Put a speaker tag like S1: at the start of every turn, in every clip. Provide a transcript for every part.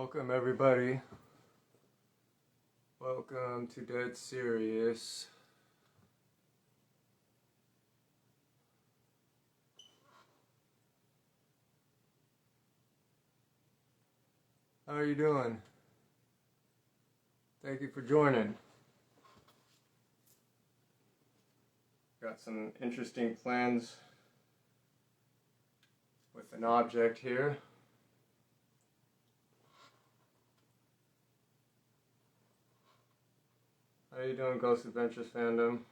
S1: Welcome everybody. Welcome to Dead Serious. How are you doing? Thank you for joining. Got some interesting plans with an object here. How you doing, Ghost Adventures fandom?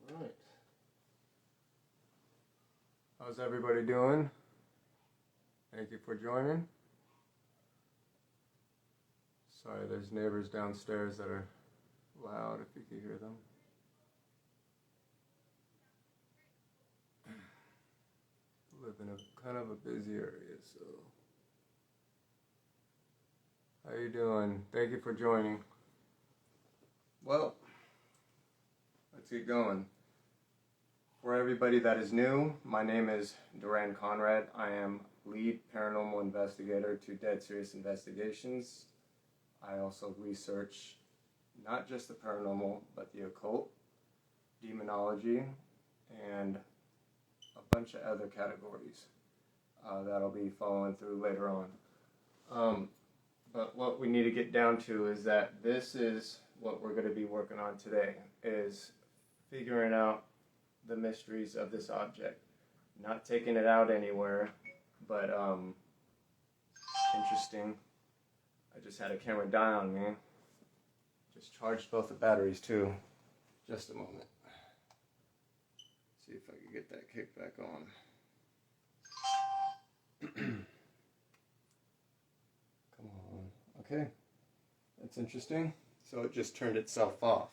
S1: All right. How's everybody doing? Thank you for joining. Sorry, there's neighbors downstairs that are loud if you can hear them. Live in a kind of a busy area, so. How you doing? Thank you for joining. Well, let's get going. For everybody that is new, my name is Duran Conrad. I am lead paranormal investigator to Dead Serious Investigations. I also research not just the paranormal, but the occult, demonology, and a bunch of other categories that I'll be following through later on. But what we need to get down to is that this is what we're going to be working on today, is figuring out the mysteries of this object. Not taking it out anywhere, but interesting. I just had a camera die on me. Just charged both the batteries too. Just a moment. See if I can get that kick back on. Come on. Okay. That's interesting. So it just turned itself off.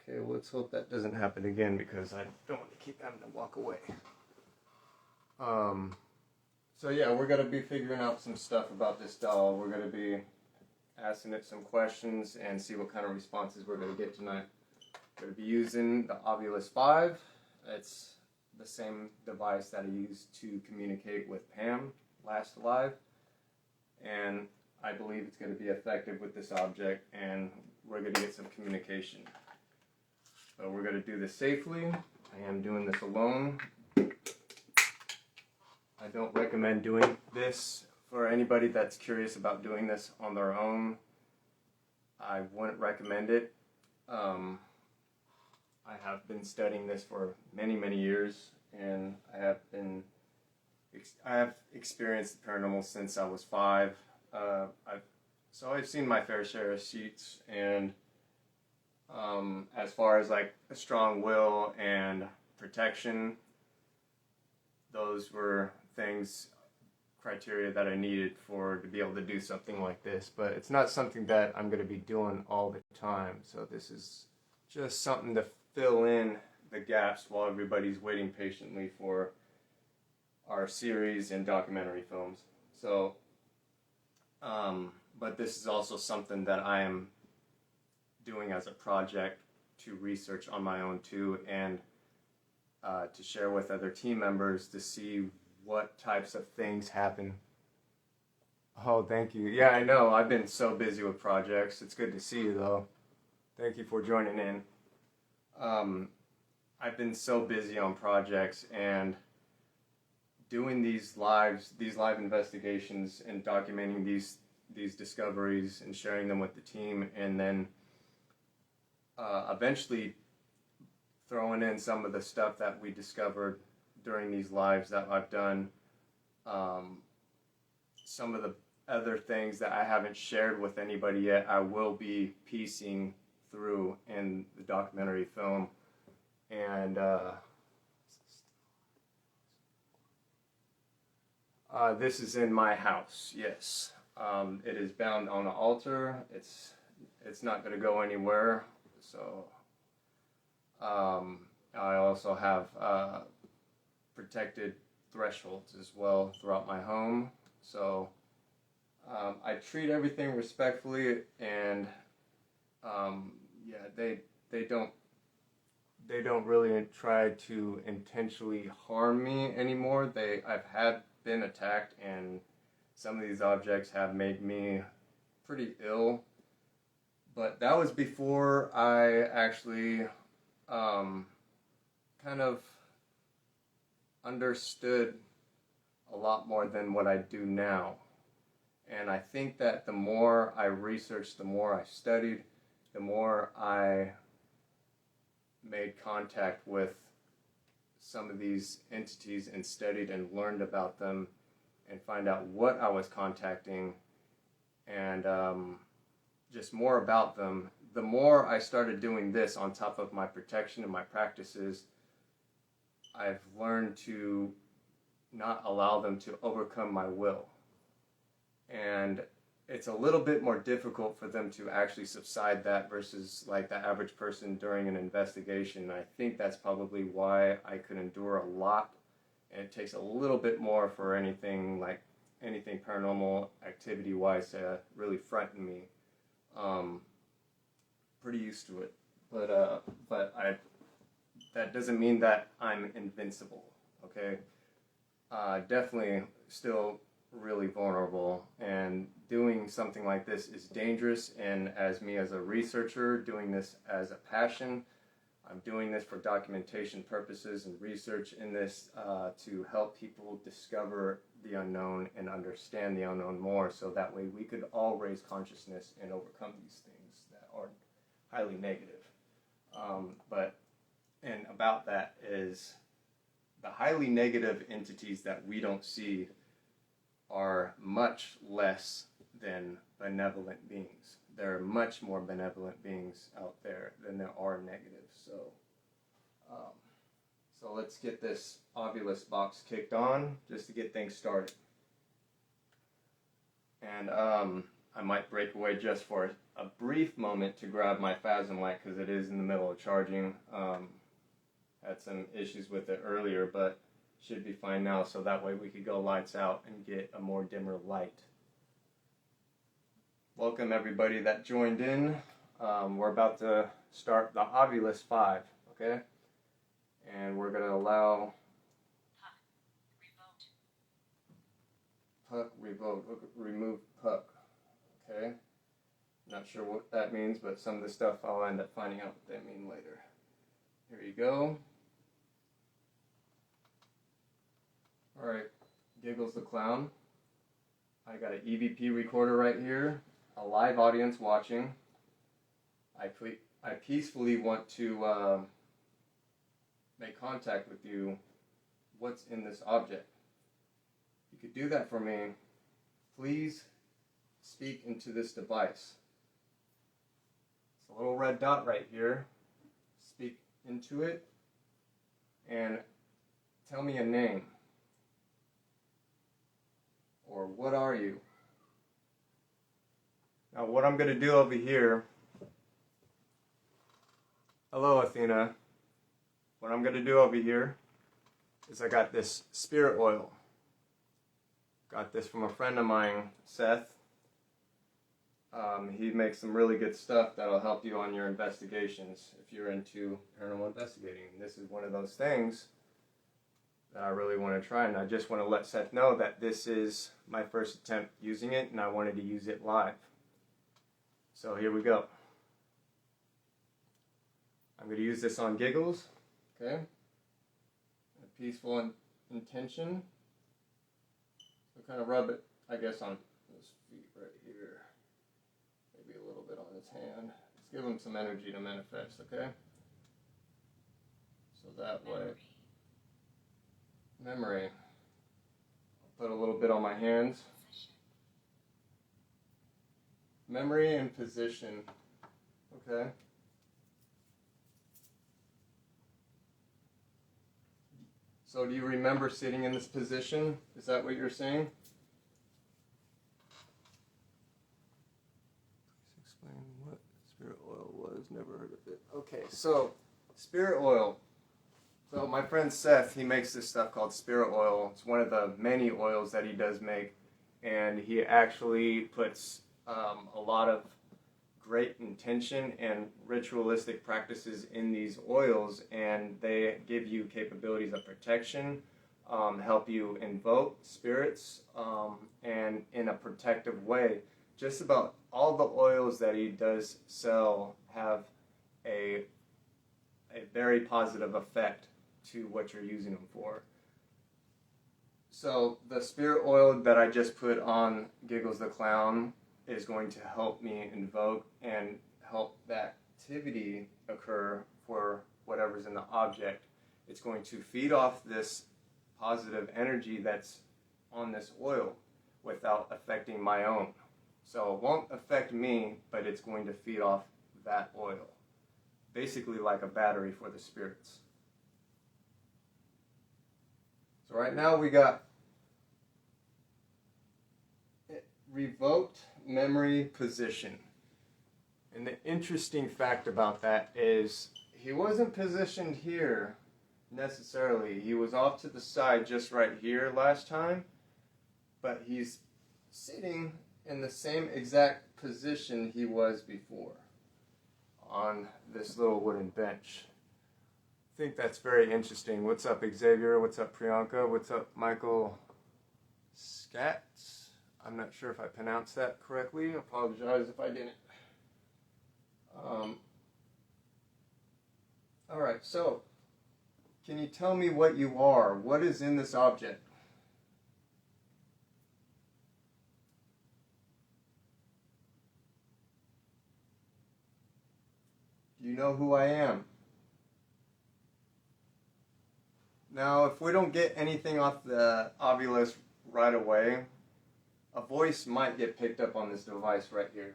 S1: Okay, well, let's hope that doesn't happen again because I don't want to keep having to walk away. So yeah, we're going to be figuring out some stuff about this doll. We're going to be asking it some questions and see what kind of responses we're going to get tonight. We're going to be using the Ovilus 5. It's the same device that I used to communicate with Pam last live. And I believe it's going to be effective with this object, and we're going to get some communication. So we're going to do this safely. I am doing this alone. I don't recommend doing this for anybody that's curious about doing this on their own. I wouldn't recommend it. I have been studying this for many years, and I have experienced the paranormal since I was 5. So I've seen my fair share of sheets, and as far as like a strong will and protection, those were criteria that I needed to be able to do something like this. But it's not something that I'm going to be doing all the time. So this is just something to fill in the gaps while everybody's waiting patiently for our series and documentary films. So, but this is also something that I am doing as a project to research on my own too, and to share with other team members to see what types of things happen. Oh, thank you. Yeah, I know. I've been so busy with projects. It's good to see you, though. Thank you for joining in. I've been so busy on projects and doing these live investigations and documenting these discoveries and sharing them with the team, and then eventually throwing in some of the stuff that we discovered during these lives that I've done. Some of the other things that I haven't shared with anybody yet, I will be piecing through in the documentary film. And this is in my house, yes. It is bound on an altar. It's not going to go anywhere. So I also have protected thresholds as well throughout my home. So I treat everything respectfully, and yeah, they don't really try to intentionally harm me anymore. I've been attacked, and some of these objects have made me pretty ill. But that was before I actually kind of understood a lot more than what I do now. And I think that the more I researched, the more I studied, the more I made contact with some of these entities and studied and learned about them and find out what I was contacting and just more about them, the more I started doing this on top of my protection and my practices, I've learned to not allow them to overcome my will. And it's a little bit more difficult for them to actually subside that versus like the average person during an investigation. I think that's probably why I could endure a lot, and it takes a little bit more for anything paranormal activity wise to really frighten me. Pretty used to it, but that doesn't mean that I'm invincible. Okay, definitely still really vulnerable, and doing something like this is dangerous. And as a researcher doing this as a passion, I'm doing this for documentation purposes and research in this to help people discover the unknown and understand the unknown more, so that way we could all raise consciousness and overcome these things that are highly negative. And about that is the highly negative entities that we don't see are much less than benevolent beings. There are much more benevolent beings out there than there are negative. So let's get this Ovilus box kicked on just to get things started. And I might break away just for a brief moment to grab my Phasm light because it is in the middle of charging. Had some issues with it earlier, but should be fine now, so that way we could go lights out and get a more dimmer light. Welcome everybody that joined in. We're about to start the Ovilus 5, okay? And we're going to allow Puck revoke, remove Puck, okay? Not sure what that means, but some of the stuff I'll end up finding out what they mean later. Here you go. Alright, Giggles the Clown. I got an EVP recorder right here, a live audience watching. I peacefully want to make contact with you. What's in this object? If you could do that for me, please speak into this device. It's a little red dot right here. Speak into it and tell me a name. Or what are you? Now what I'm going to do over here, hello Athena, what I'm going to do over here is I got this spirit oil. Got this from a friend of mine, Seth. He makes some really good stuff that'll help you on your investigations if you're into paranormal investigating. And this is one of those things that I really want to try, and I just want to let Seth know that this is my first attempt using it, and I wanted to use it live. So here we go. I'm going to use this on Giggles, okay? A peaceful intention. So kind of rub it, I guess, on his feet right here. Maybe a little bit on his hand. Just give him some energy to manifest, okay? So that way. Memory. I'll put a little bit on my hands. Memory and position. Okay. So do you remember sitting in this position? Is that what you're saying? Please explain what spirit oil was. Never heard of it. Okay, so spirit oil. So my friend Seth, he makes this stuff called spirit oil. It's one of the many oils that he does make, and he actually puts a lot of great intention and ritualistic practices in these oils, and they give you capabilities of protection, help you invoke spirits, and in a protective way. Just about all the oils that he does sell have a very positive effect to what you're using them for. So the spirit oil that I just put on Giggles the Clown is going to help me invoke and help that activity occur for whatever's in the object. It's going to feed off this positive energy that's on this oil without affecting my own. So it won't affect me, but it's going to feed off that oil. Basically like a battery for the spirits. So right now we got revoked memory position. And the interesting fact about that is he wasn't positioned here necessarily. He was off to the side just right here last time, but he's sitting in the same exact position he was before on this little wooden bench. I think that's very interesting. What's up, Xavier? What's up, Priyanka? What's up, Michael Scatz? I'm not sure if I pronounced that correctly. I apologize if I didn't. Alright, so can you tell me what you are? What is in this object? Do you know who I am? Now, if we don't get anything off the Ovilus right away, a voice might get picked up on this device right here.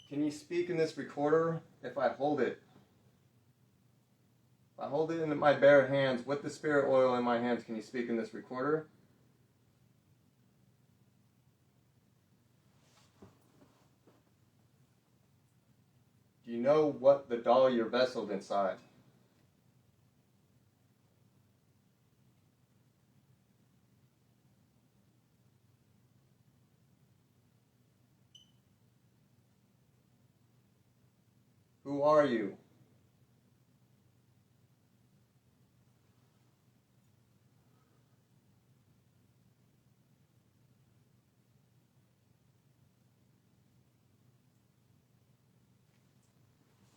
S1: Can you speak in this recorder if I hold it? If I hold it in my bare hands with the spirit oil in my hands, can you speak in this recorder? Do you know what the doll you're vesseled inside? Who are you?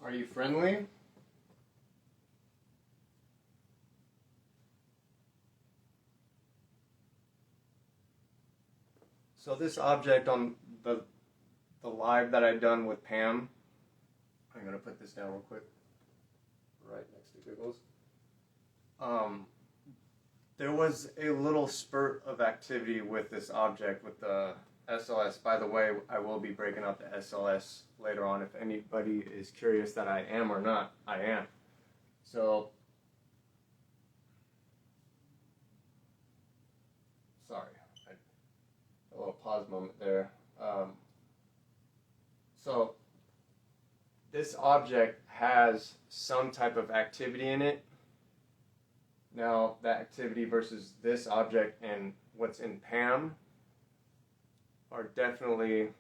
S1: Are you friendly? So this object on the live that I've done with Pam, I'm going to put this down real quick, right next to Giggles. There was a little spurt of activity with this object, with the SLS. By the way, I will be breaking out the SLS later on. If anybody is curious that I am or not, I am. So, sorry, a little pause moment there. So, this object has some type of activity in it. Now, that activity versus this object and what's in Pam are definitely,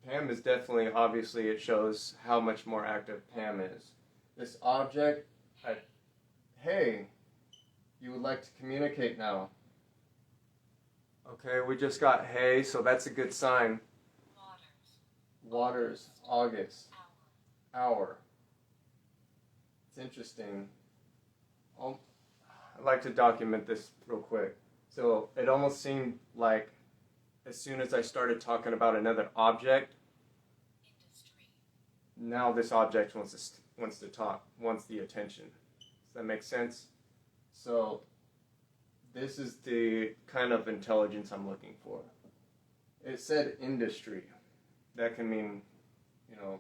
S1: Pam is definitely, obviously it shows how much more active Pam is. This object, hey, you would like to communicate now. Okay, we just got hey, so that's a good sign. Waters, August, hour. It's interesting. I'd like to document this real quick. So it almost seemed like as soon as I started talking about another object, now this object wants to talk, wants the attention. Does that make sense? So this is the kind of intelligence I'm looking for. It said industry. That can mean, you know,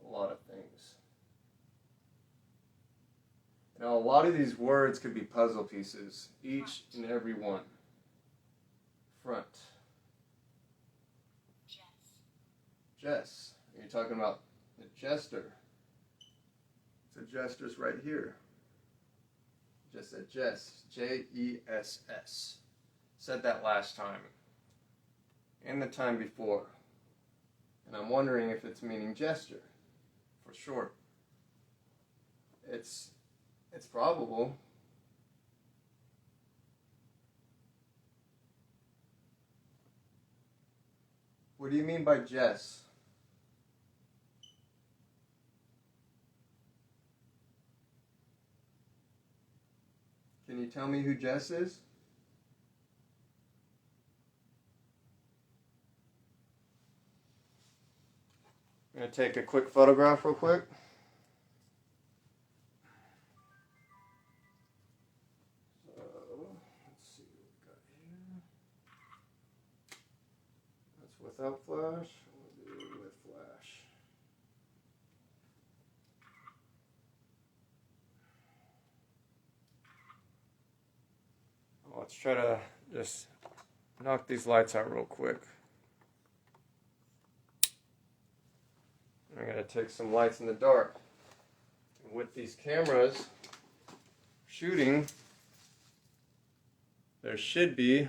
S1: a lot of things. Now, a lot of these words could be puzzle pieces, each and every one. Front. Jess. You're talking about the jester. So jester's right here. Just said Jess. Jess. Said that last time. And the time before. And I'm wondering if it's meaning gesture, for short. It's probable. What do you mean by Jess? Can you tell me who Jess is? I'm going to take a quick photograph real quick. So, let's see what we got here. That's without flash. We'll do it with flash. Let's try to just knock these lights out real quick. I'm going to take some lights in the dark. With these cameras shooting, there should be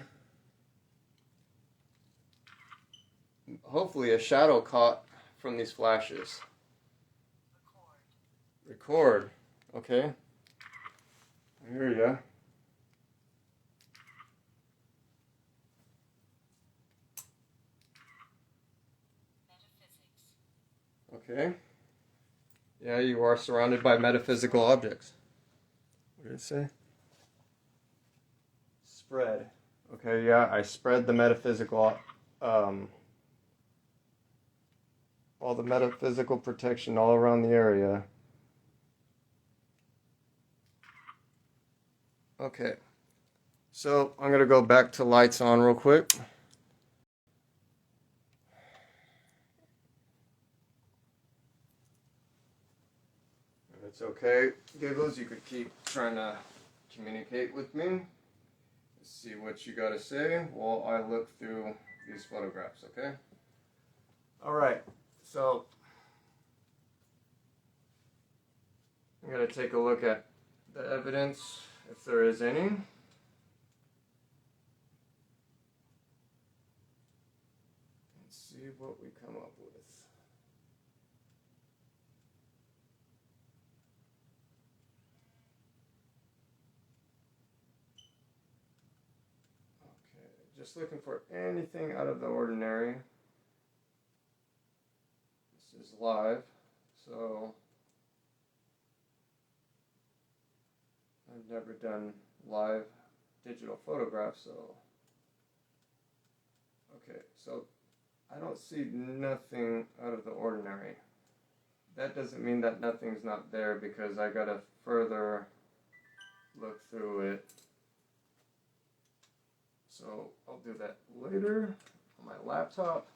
S1: hopefully a shadow caught from these flashes. Record. Okay. I hear ya. Okay. Yeah, you are surrounded by metaphysical objects. What did it say? Spread. Okay, yeah, I spread the metaphysical, all the metaphysical protection all around the area. Okay. So, I'm going to go back to lights on real quick. It's okay, Giggles, you could keep trying to communicate with me. See what you got to say while I look through these photographs, okay? Alright, so I'm going to take a look at the evidence, if there is any. And see what we come up with. Just looking for anything out of the ordinary. This is live, so I've never done live digital photographs, so okay, so I don't see nothing out of the ordinary. That doesn't mean that nothing's not there, because I gotta further look through it. So I'll do that later on my laptop.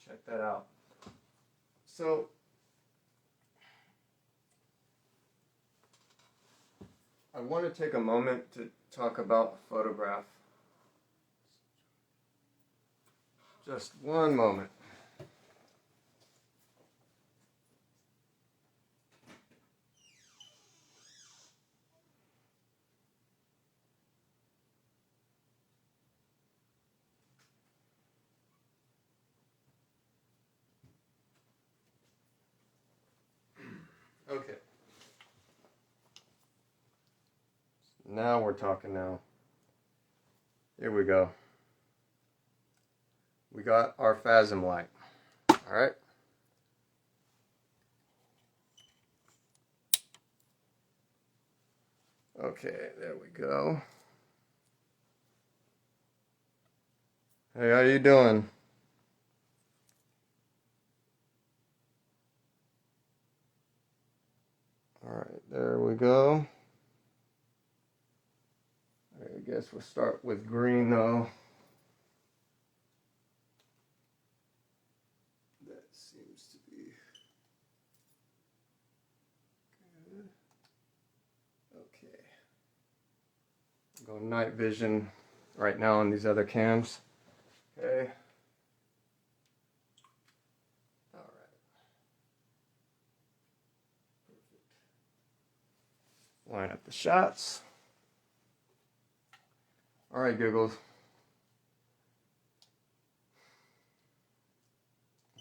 S1: Check that out. So I want to take a moment to talk about photograph. Just one moment. Okay. Now we're talking now. Here we go. We got our phasm light. Alright. Okay, there we go. Hey, how you doing? Alright, there we go. I guess we'll start with green though. That seems to be good. Okay. Go night vision right now on these other cams. Okay. Line up the shots. Alright, Giggles.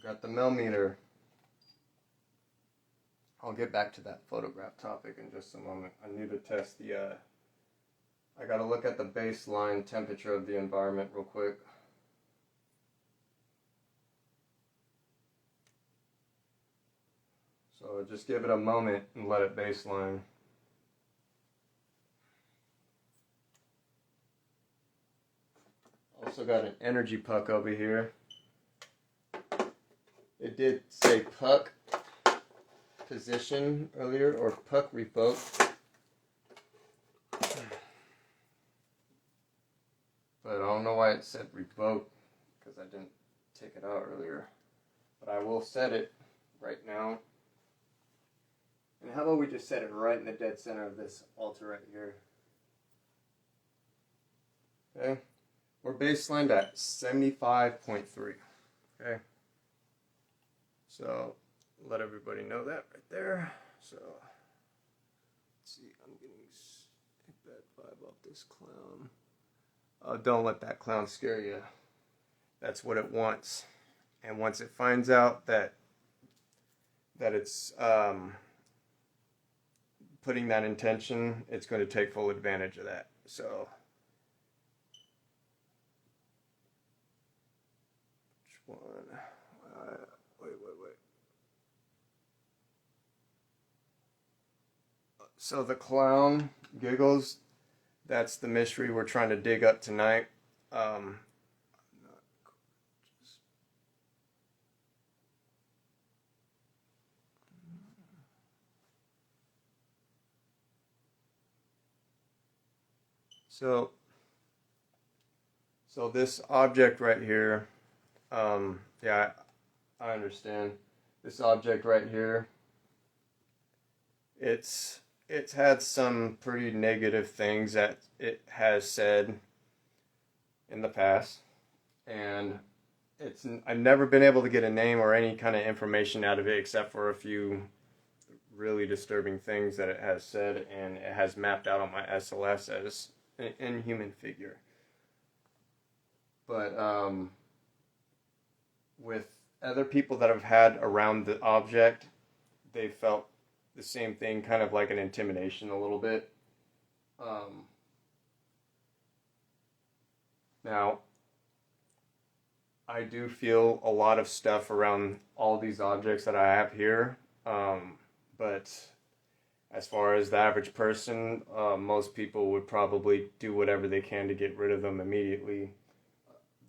S1: Got the millimeter. I'll get back to that photograph topic in just a moment. I need to test the, I gotta look at the baseline temperature of the environment real quick. So just give it a moment and let it baseline. Also got an energy puck over here. It did say puck position earlier, or puck revoke. But I don't know why it said revoke, because I didn't take it out earlier. But I will set it right now. And how about we just set it right in the dead center of this altar right here. Okay. We're baselined at 75.3. Okay. So let everybody know that right there. So let's see, I'm getting a bad vibe off this clown. Don't let that clown scare you. That's what it wants. And once it finds out that it's putting that intention, it's going to take full advantage of that. So which one? Wait. So the clown, Giggles, that's the mystery we're trying to dig up tonight. So this object right here, yeah, I understand. This object right here, it's had some pretty negative things that it has said in the past, and I've never been able to get a name or any kind of information out of it except for a few really disturbing things that it has said, and it has mapped out on my SLS as an inhuman figure. But with other people that have had around the object, they felt the same thing, kind of like an intimidation a little bit. Now, I do feel a lot of stuff around all these objects that I have here, but as far as the average person, most people would probably do whatever they can to get rid of them immediately.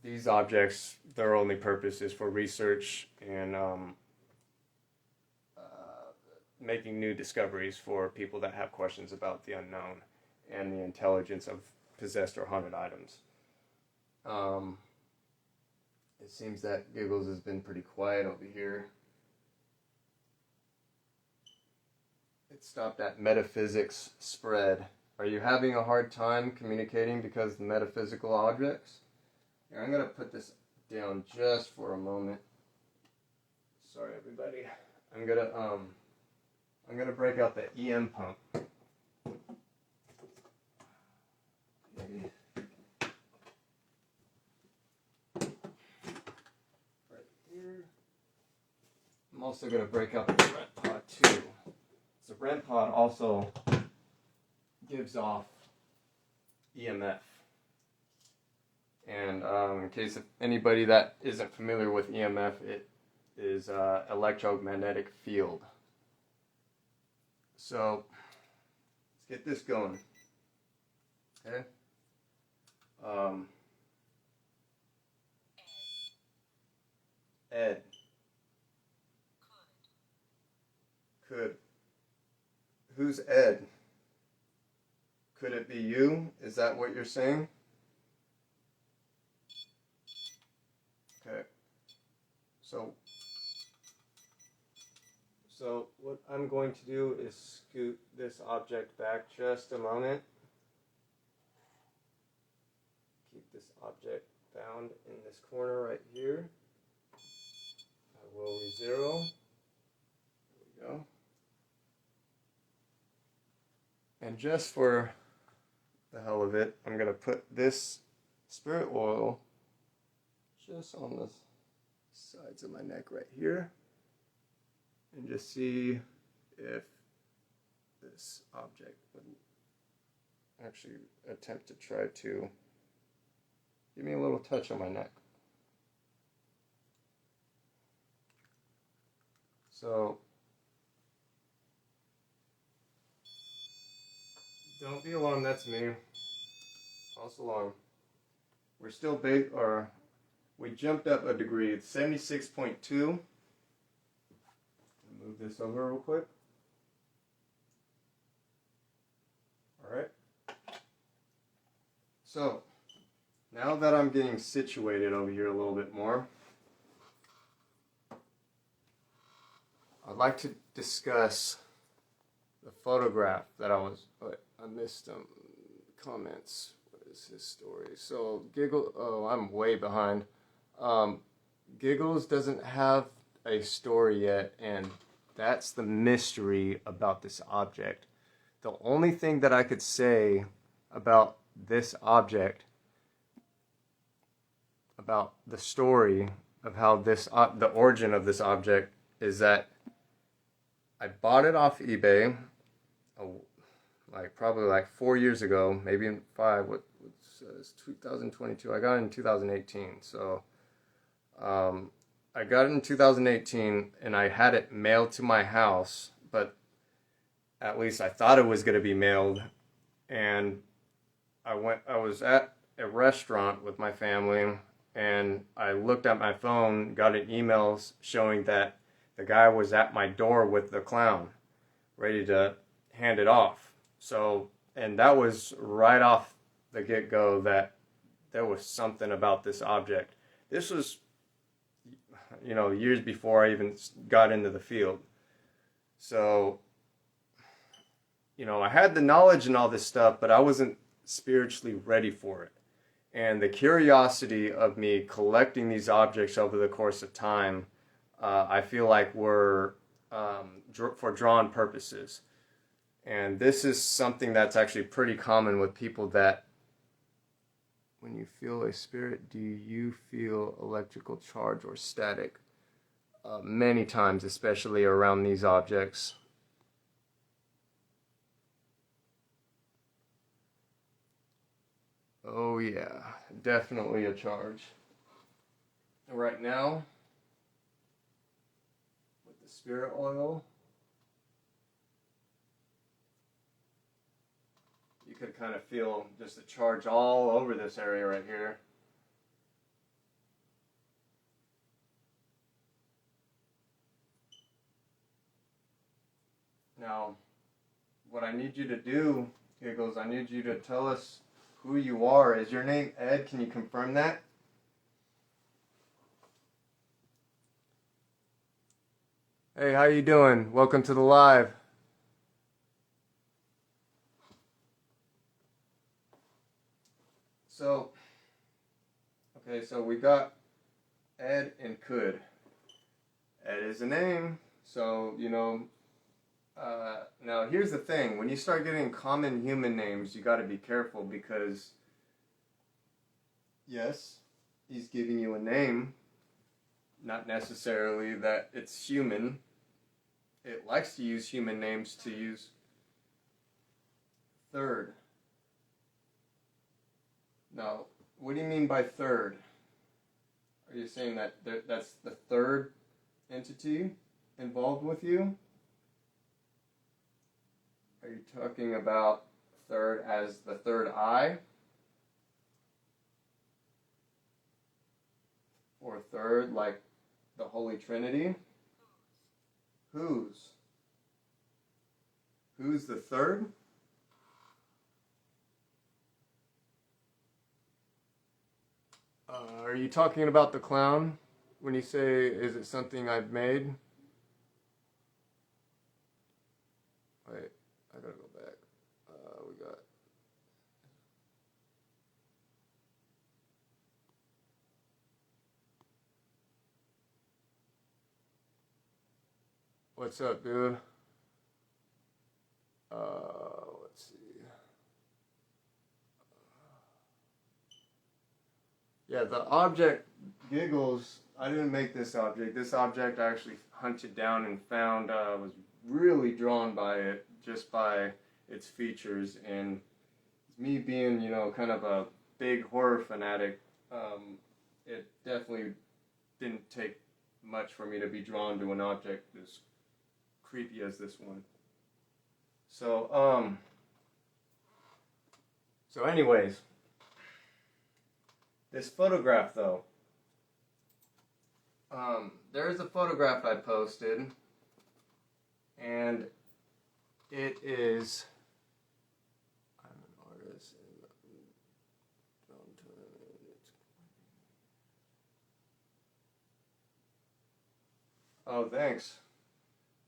S1: These objects, their only purpose is for research and making new discoveries for people that have questions about the unknown and the intelligence of possessed or haunted items. It seems that Giggles has been pretty quiet over here. It stopped at metaphysics spread. Are you having a hard time communicating because of the metaphysical objects? Here, I'm going to put this down just for a moment. Sorry, everybody. I'm gonna break out the EM pump. Okay. Right here. I'm also gonna break out the rent pod too. The rent pod also gives off EMF. And in case of anybody that isn't familiar with EMF, it is electromagnetic field. So let's get this going. Okay. Ed. Could. Who's Ed? Could it be you? Is that what you're saying? Okay. So what I'm going to do is scoot this object back just a moment. Keep this object bound in this corner right here. I will re-zero. There we go. And just for the hell of it, I'm going to put this spirit oil just on this sides of my neck right here, and just see if this object would actually attempt to try to give me a little touch on my neck. So don't be alarmed, that's me. False alarm. We're still big, or we jumped up a degree. It's 76.2. Move this over real quick. Alright. So, now that I'm getting situated over here a little bit more, I'd like to discuss the photograph that I missed comments. What is his story? So, I'm way behind. Giggles doesn't have a story yet, and that's the mystery about this object. The only thing that I could say about this object, about the story of how the origin of this object, is that I bought it off eBay, probably 4 years ago, maybe 5. It's 2022. I got it in 2018. So I got it in 2018, and I had it mailed to my house, but at least I thought it was going to be mailed. And I was at a restaurant with my family, and I looked at my phone, got an email showing that the guy was at my door with the clown, ready to hand it off. So, and that was right off the get-go that there was something about this object. This was, years before I even got into the field. So, I had the knowledge and all this stuff, but I wasn't spiritually ready for it. And the curiosity of me collecting these objects over the course of time, I feel like were for drawn purposes. And this is something that's actually pretty common with people that, when you feel a spirit, do you feel electrical charge or static? Many times, especially around these objects. Oh yeah, definitely a charge. And right now, with the spirit oil, you could kind of feel just the charge all over this area right here. Now, what I need you to do, Giggles, I need you to tell us who you are. Is your name Ed? Can you confirm that? Hey, how you doing? Welcome to the live. So, okay, so we got Ed and Could. Ed is a name, so, now here's the thing. When you start getting common human names, you got to be careful, because, yes, he's giving you a name, not necessarily that it's human. It likes to use human names to use third. Now, what do you mean by third? Are you saying that that's the third entity involved with you? Are you talking about third as the third eye? Or third like the Holy Trinity? Whose? Who's the third? Are you talking about the clown? When you say, is it something I've made? Wait, I gotta go back. We got... What's up, dude? Let's see. Yeah, the object Giggles I didn't make this object. This object I actually hunted down and found. Was really drawn by it, just by its features, and me being, you know, kind of a big horror fanatic, it definitely didn't take much for me to be drawn to an object as creepy as this one. So, anyways, this photograph though, there is a photograph I posted, and it is, I'm an artist, oh, thanks.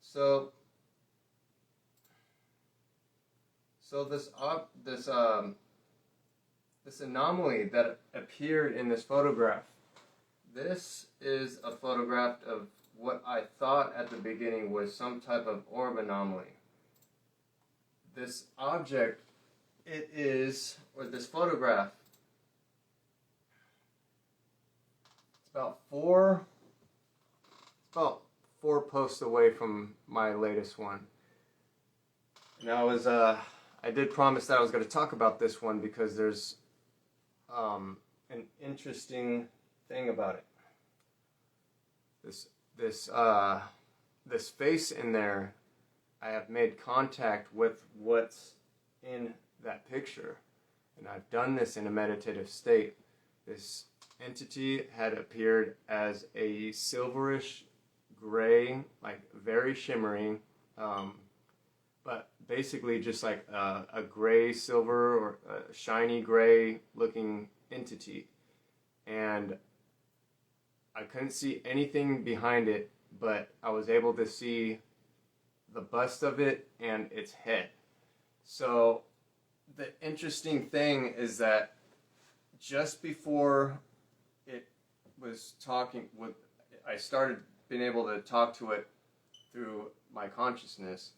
S1: So this anomaly that appeared in this photograph. This is a photograph of what I thought at the beginning was some type of orb anomaly. This object, this photograph, it's about four posts away from my latest one. And I did promise that I was going to talk about this one because there's an interesting thing about it. This face in there, I have made contact with what's in that picture, and I've done this in a meditative state. This entity had appeared as a silverish gray, like very shimmering, but basically just like a gray silver or a shiny gray looking entity, and I couldn't see anything behind it, but I was able to see the bust of it and its head. So the interesting thing is that just before it was talking with, I started being able to talk to it through my consciousness,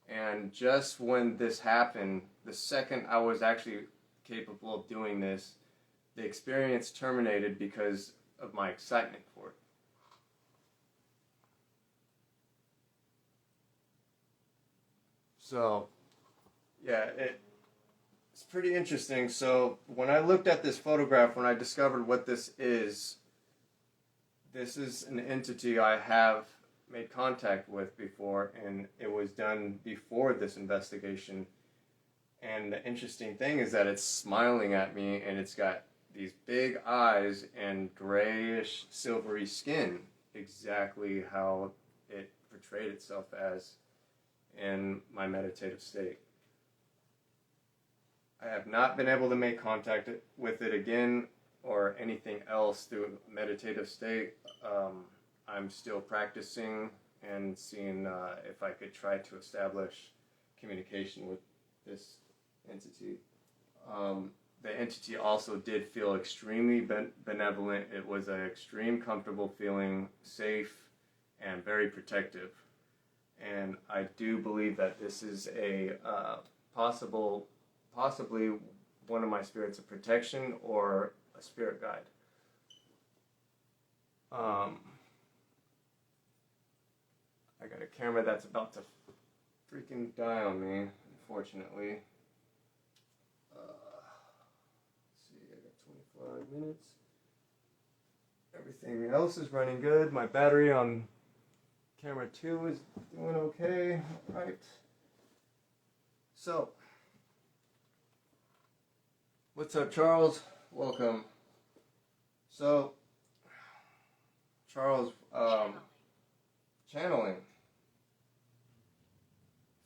S1: and just when this happened, the second I was actually capable of doing this, the experience terminated because of my excitement for it. So, yeah, it's pretty interesting. So, when I looked at this photograph, when I discovered what this is an entity I have made contact with before, and it was done before this investigation. And the interesting thing is that it's smiling at me, and it's got these big eyes and grayish silvery skin, exactly how it portrayed itself as in my meditative state. I have not been able to make contact with it again or anything else through a meditative state. I'm still practicing and seeing if I could try to establish communication with this entity. The entity also did feel extremely benevolent. It was an extreme comfortable feeling, safe, and very protective. And I do believe that this is a possibly one of my spirits of protection or a spirit guide. I got a camera that's about to freaking die on me, unfortunately. Let's see, I got 25 minutes. Everything else is running good. My battery on camera 2 is doing okay. All right. So, what's up, Charles? Welcome. So, Charles, channeling.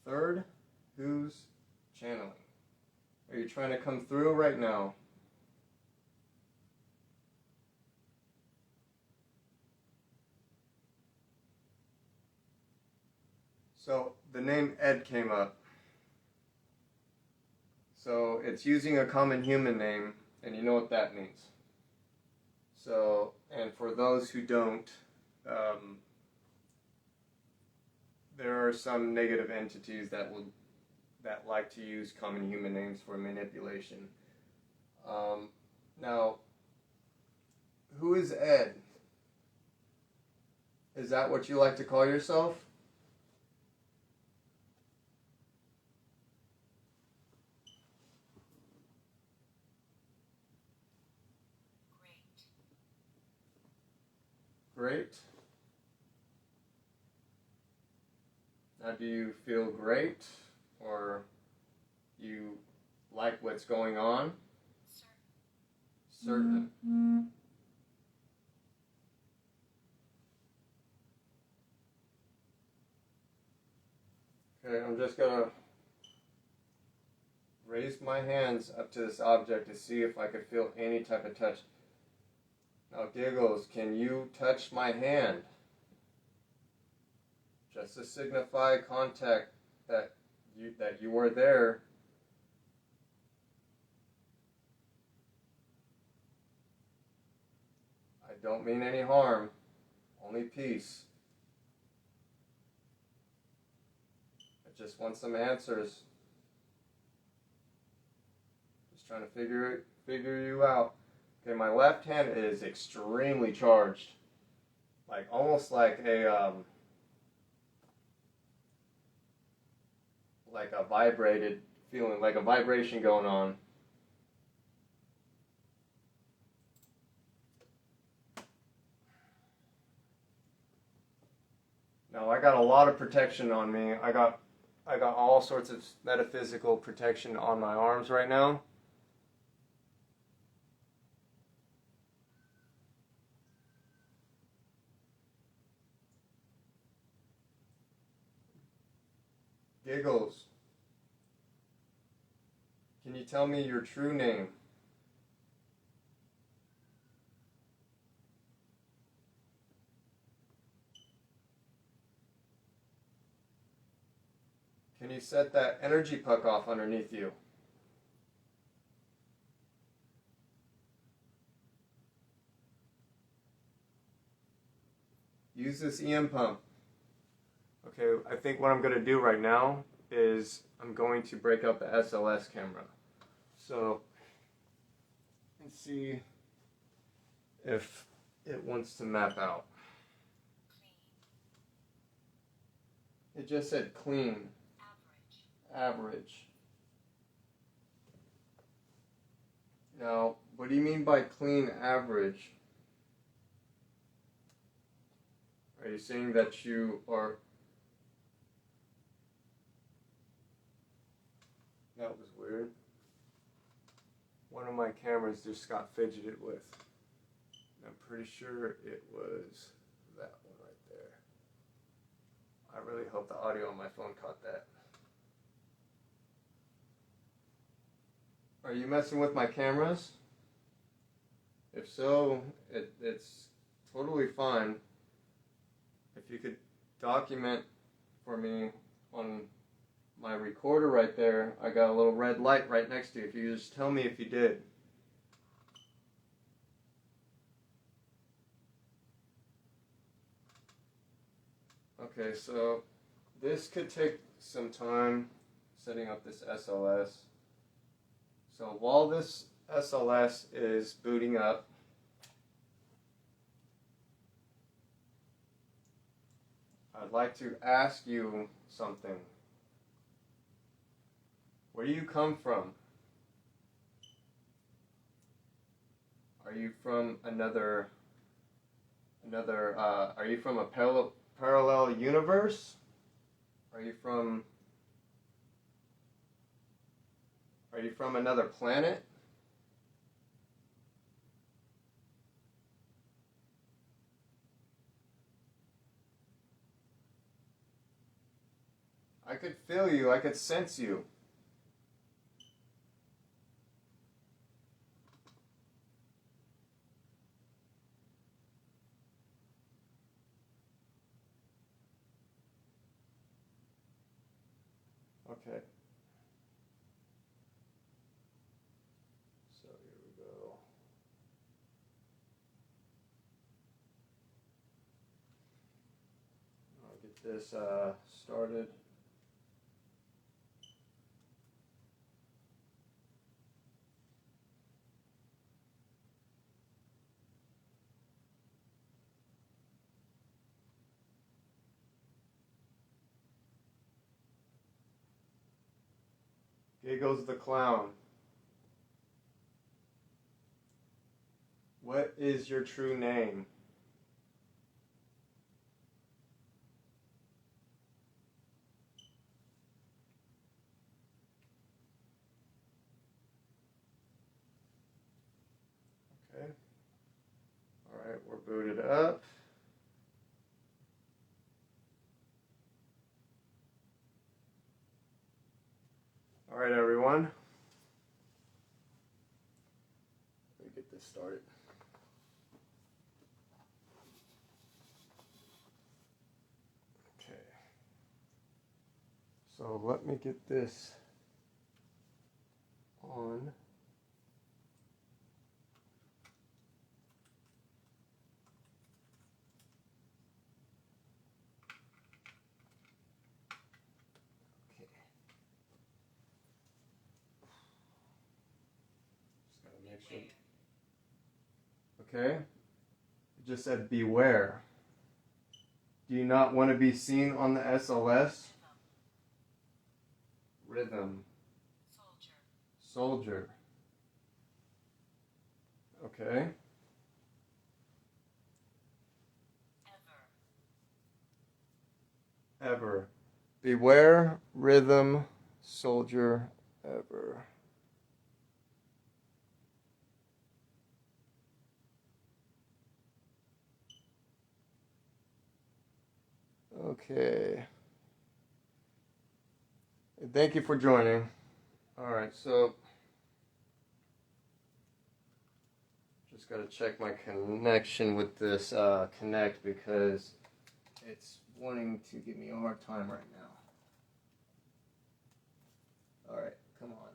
S1: Third, who's channeling? Are you trying to come through right now? So, the name Ed came up. So, it's using a common human name, and you know what that means. So, and for those who don't, there are some negative entities that like to use common human names for manipulation. Now, who is Ed? Is that what you like to call yourself? Great. Now, do you feel great, or you like what's going on? Certain. Okay, I'm just gonna raise my hands up to this object to see if I could feel any type of touch. Now, Giggles, can you touch my hand? Just to signify contact that you were there. I don't mean any harm, only peace. I just want some answers. Just trying to figure you out. Okay, my left hand is extremely charged, like almost like a vibrated feeling, like a vibration going on. Now I got a lot of protection on me. I got all sorts of metaphysical protection on my arms right now. Giggles, can you tell me your true name? Can you set that energy puck off underneath you? Use this EM pump. Okay, I think what I'm going to do right now is I'm going to break out the SLS camera. So, let's see if it wants to map out. It just said clean. Average. Now, what do you mean by clean average? Are you saying that you are... That was weird. One of my cameras just got fidgeted with. I'm pretty sure it was that one right there. I really hope the audio on my phone caught that. Are you messing with my cameras? If so, it's totally fine. If you could document for me on my recorder right there, I got a little red light right next to you. If you just tell me if you did. Okay, so this could take some time setting up this SLS. So while this SLS is booting up, I'd like to ask you something. Where do you come from? Are you from are you from a parallel universe? Are you from another planet? I could feel you, I could sense you. Okay. So here we go. I'll get this started. Giggles the clown. What is your true name? Okay. All right, we're booted up. All right, everyone. Let me get this started. Okay. So let me get this on. Okay, it just said beware. Do you not want to be seen on the SLS? Rhythm. Soldier. Okay. Ever. Beware, rhythm, soldier, ever. Okay. Thank you for joining. All right, so just got to check my connection with this Connect because it's wanting to give me a hard time right now. All right, come on.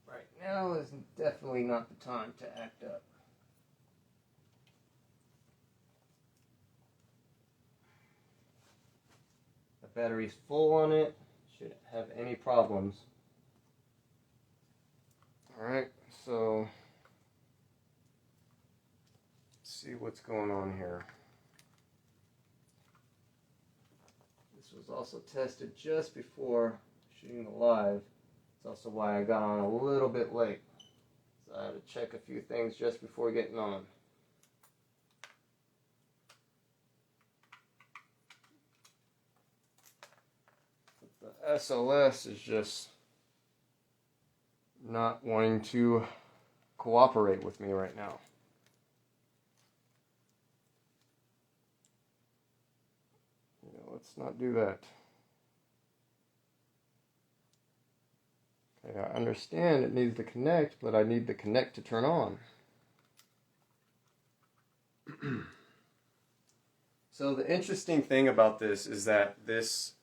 S1: Right now is definitely not the time to act up. The battery's full on it. Shouldn't have any problems. Alright, so let's see what's going on here. This was also tested just before shooting the live. That's also why I got on a little bit late. So I had to check a few things just before getting on. But the SLS is just not wanting to cooperate with me right now. Let's not do that. Okay, I understand it needs to connect, but I need the Connect to turn on. So the interesting thing about this is that this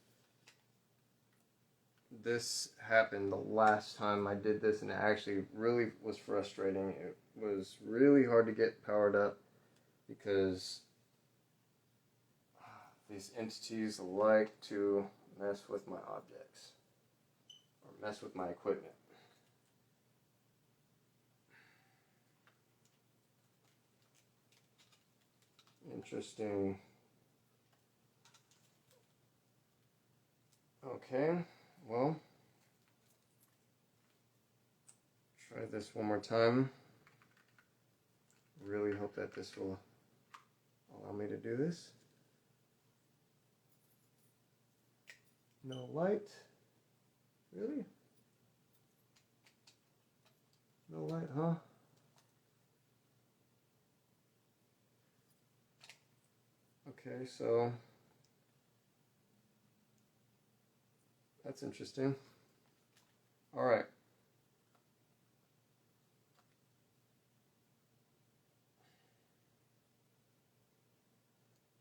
S1: happened the last time I did this, and it actually really was frustrating. It was really hard to get powered up because these entities like to mess with my objects or mess with my equipment. Interesting. Okay, well, try this one more time. Really hope that this will allow me to do this. No light? Really? No light, huh? Okay, so that's interesting. All right.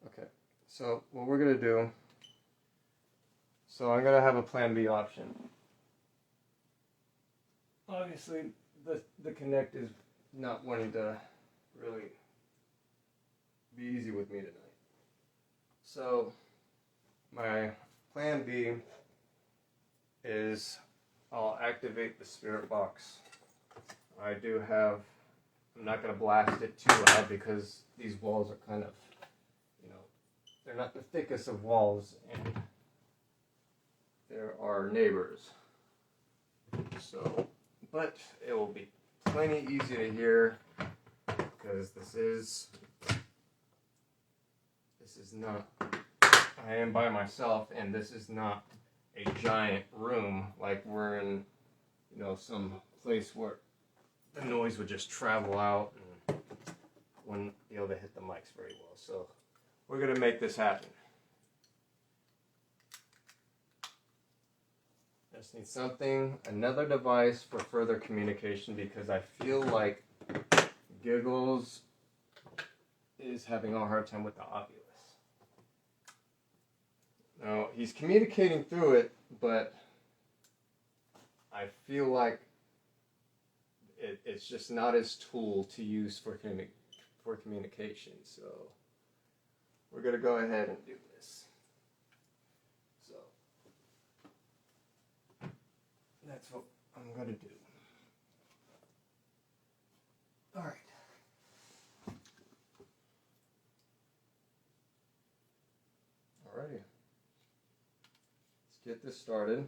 S1: Okay, so what we're going to do, so I'm going to have a plan B option. Obviously, the Connect is not wanting to really be easy with me tonight. So my plan B is I'll activate the spirit box. I do have, I'm not going to blast it too loud because these walls are kind of, they're not the thickest of walls, and there are neighbors. So, but it will be plenty easy to hear because this is not, I am by myself, and this is not a giant room like we're in, you know, some place where the noise would just travel out and wouldn't be able to hit the mics very well. So we're going to make this happen. I just need something, another device for further communication, because I feel like Giggles is having a hard time with the Oculus. Now, he's communicating through it, but I feel like it's just not his tool to use for communication. So we're going to go ahead and do this. So that's what I'm going to do. All right. Alrighty. Let's get this started.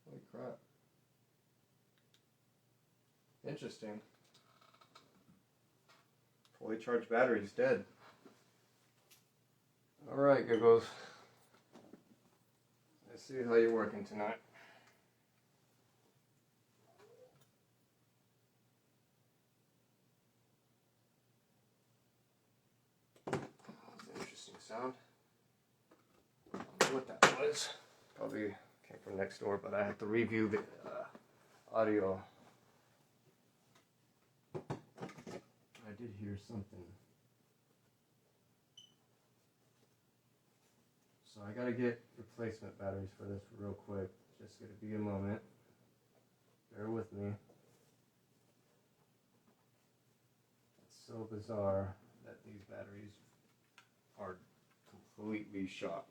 S1: Holy crap. Interesting. Fully charged battery's dead. Alright, Giggles. Let's see how you're working tonight. That's an interesting sound. I don't know what that was. Probably came from next door, but I have to review the audio. I did hear something. So I gotta get replacement batteries for this real quick. Just gonna be a moment. Bear with me. It's so bizarre that these batteries are completely shot.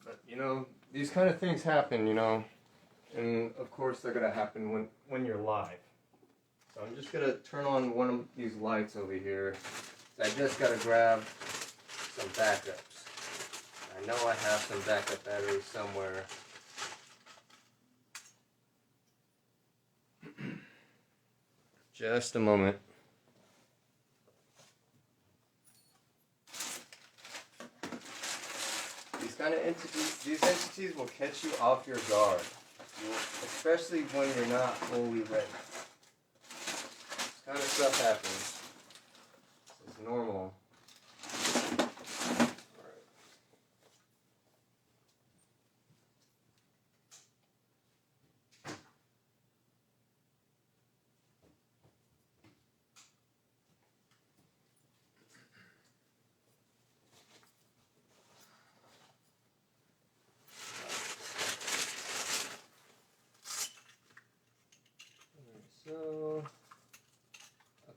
S1: But you know, these kind of things happen, you know. And of course they're gonna happen when you're live. So I'm just gonna turn on one of these lights over here. I just gotta grab some backups. I know I have some backup batteries somewhere. Just a moment. These kind of entities will catch you off your guard. Especially when you're not fully ready. This kind of stuff happens. It's normal. Alright.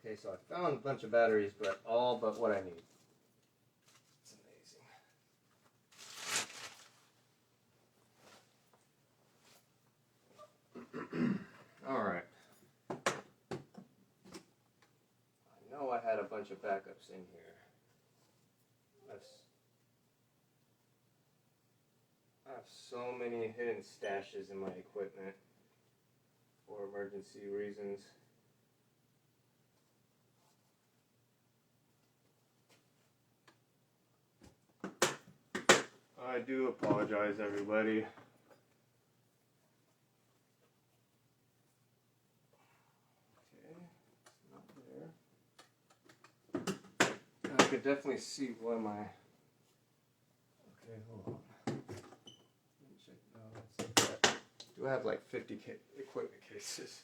S1: Okay, so I found a bunch of batteries, but all but what I need. It's amazing. Alright. I know I had a bunch of backups in here. I have so many hidden stashes in my equipment for emergency reasons. I do apologize, everybody. Okay, it's not there. I could definitely see why my... Okay, hold on. Let me check. No, that's not that. Do I have like 50 equipment cases?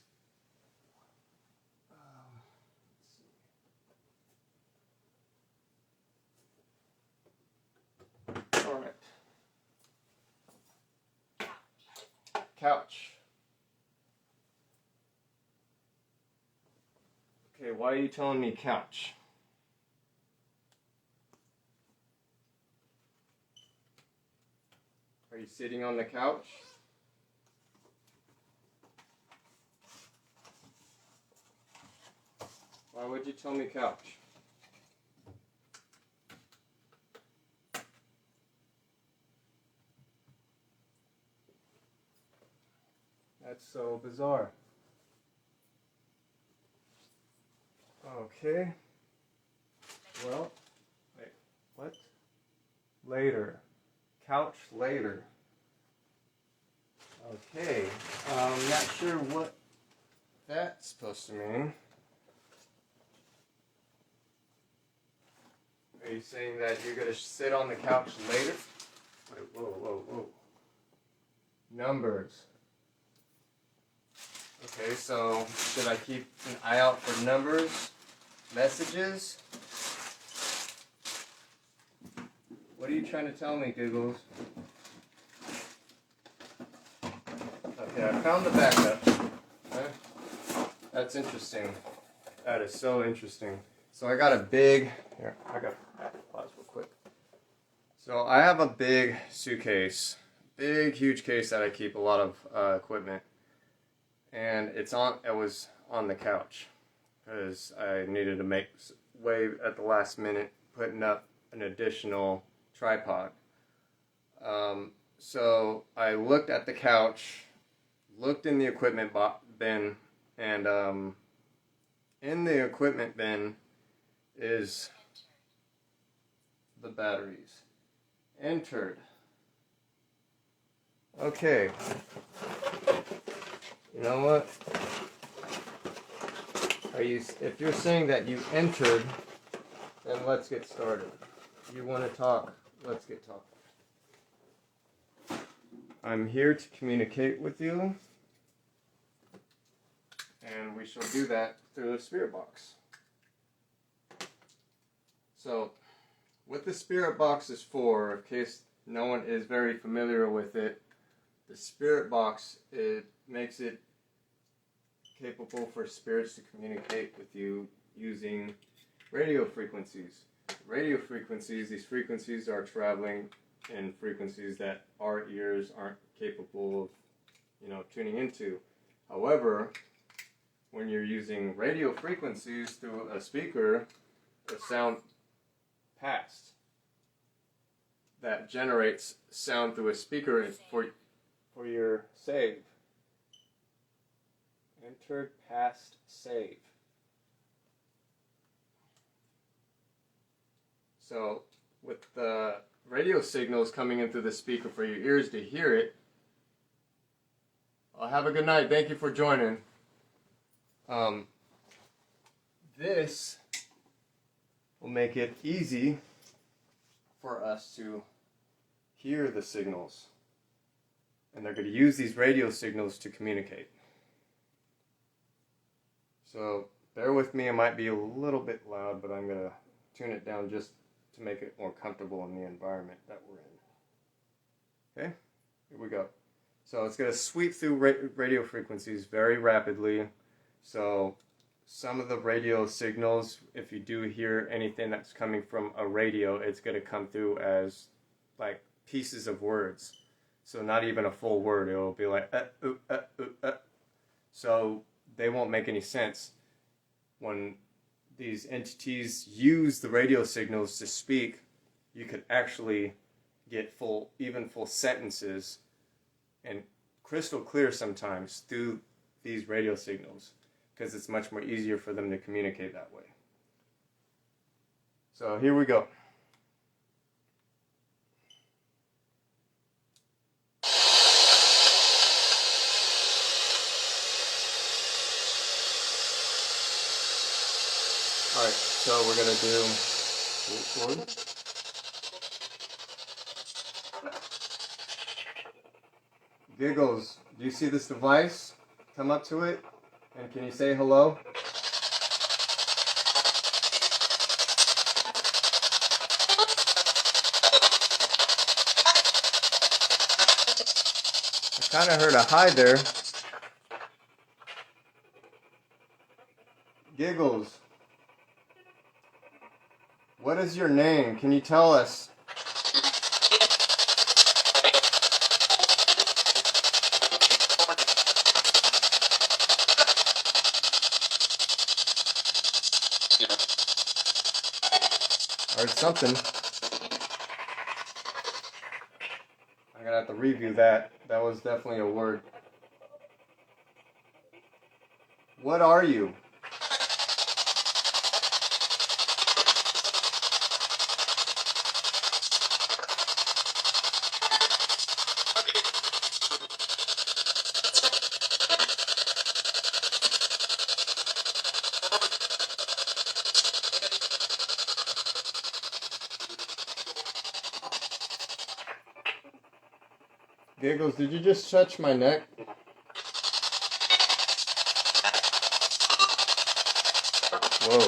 S1: Let's see. All right. Couch. why are you telling me couch? Are you sitting on the couch? Why would you tell me couch? That's so bizarre. Okay. Well, wait, what? Later. Couch later. Okay. I'm not sure what that's supposed to mean. Are you saying that you're going to sit on the couch later? Wait, whoa. Numbers. Okay, so should I keep an eye out for numbers? Messages? What are you trying to tell me, Giggles? Okay, I found the backup. Okay. That's interesting. That is so interesting. So I got a big, here, I got pause real quick. So I have a big suitcase, huge case that I keep a lot of equipment. And it was on the couch because I needed to make way at the last minute putting up an additional tripod. So I looked at the couch, looked in the equipment bin, and in the equipment bin is the batteries. Entered. Okay. You know what? If you're saying that you entered, then let's get started. You want to talk? Let's get talking. I'm here to communicate with you, and we shall do that through the spirit box. So, what the spirit box is for, in case no one is very familiar with it, the spirit box, it makes it capable for spirits to communicate with you using radio frequencies. Radio frequencies, these frequencies are traveling in frequencies that our ears aren't capable of, tuning into. However, when you're using radio frequencies through a speaker, a sound passed that generates sound through a speaker for your save. Entered, past, save. So, with the radio signals coming in through the speaker for your ears to hear it, have a good night. Thank you for joining. This will make it easy for us to hear the signals. And they're going to use these radio signals to communicate. So bear with me, it might be a little bit loud, but I'm going to tune it down just to make it more comfortable in the environment that we're in. Okay, here we go. So it's going to sweep through radio frequencies very rapidly. So some of the radio signals, if you do hear anything that's coming from a radio, it's going to come through as like pieces of words. So not even a full word, it'll be like So they won't make any sense. When these entities use the radio signals to speak, you could actually get full sentences and crystal clear sometimes through these radio signals, because it's much more easier for them to communicate that way. So here we go. Alright, so we're going to do... Giggles, do you see this device? Come up to it, and can you say hello? I kind of heard a hi there. Giggles, What is your name? Can you tell us? I heard something. I'm gonna have to review that. That was definitely a word. What are you? Giggles, did you just touch my neck? Whoa.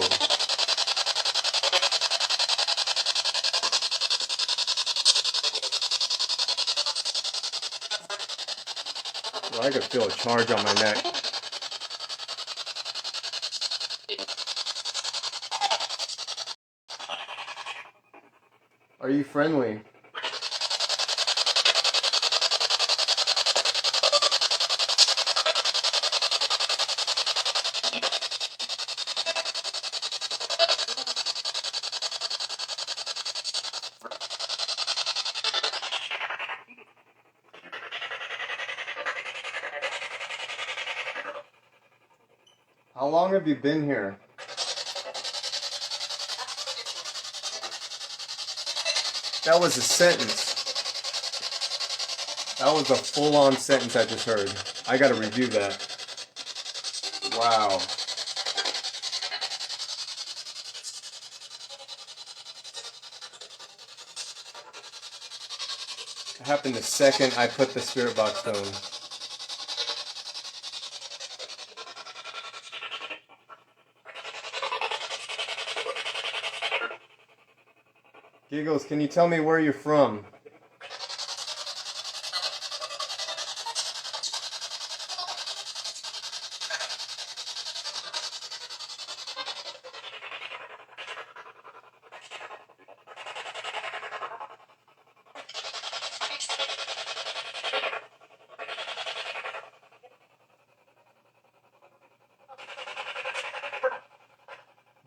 S1: Well, I could feel a charge on my neck. Are you friendly? How long have you been here? That was a sentence. That was a full-on sentence I just heard. I gotta review that. Wow. It happened the second I put the spirit box down. Giggles, can you tell me where you're from?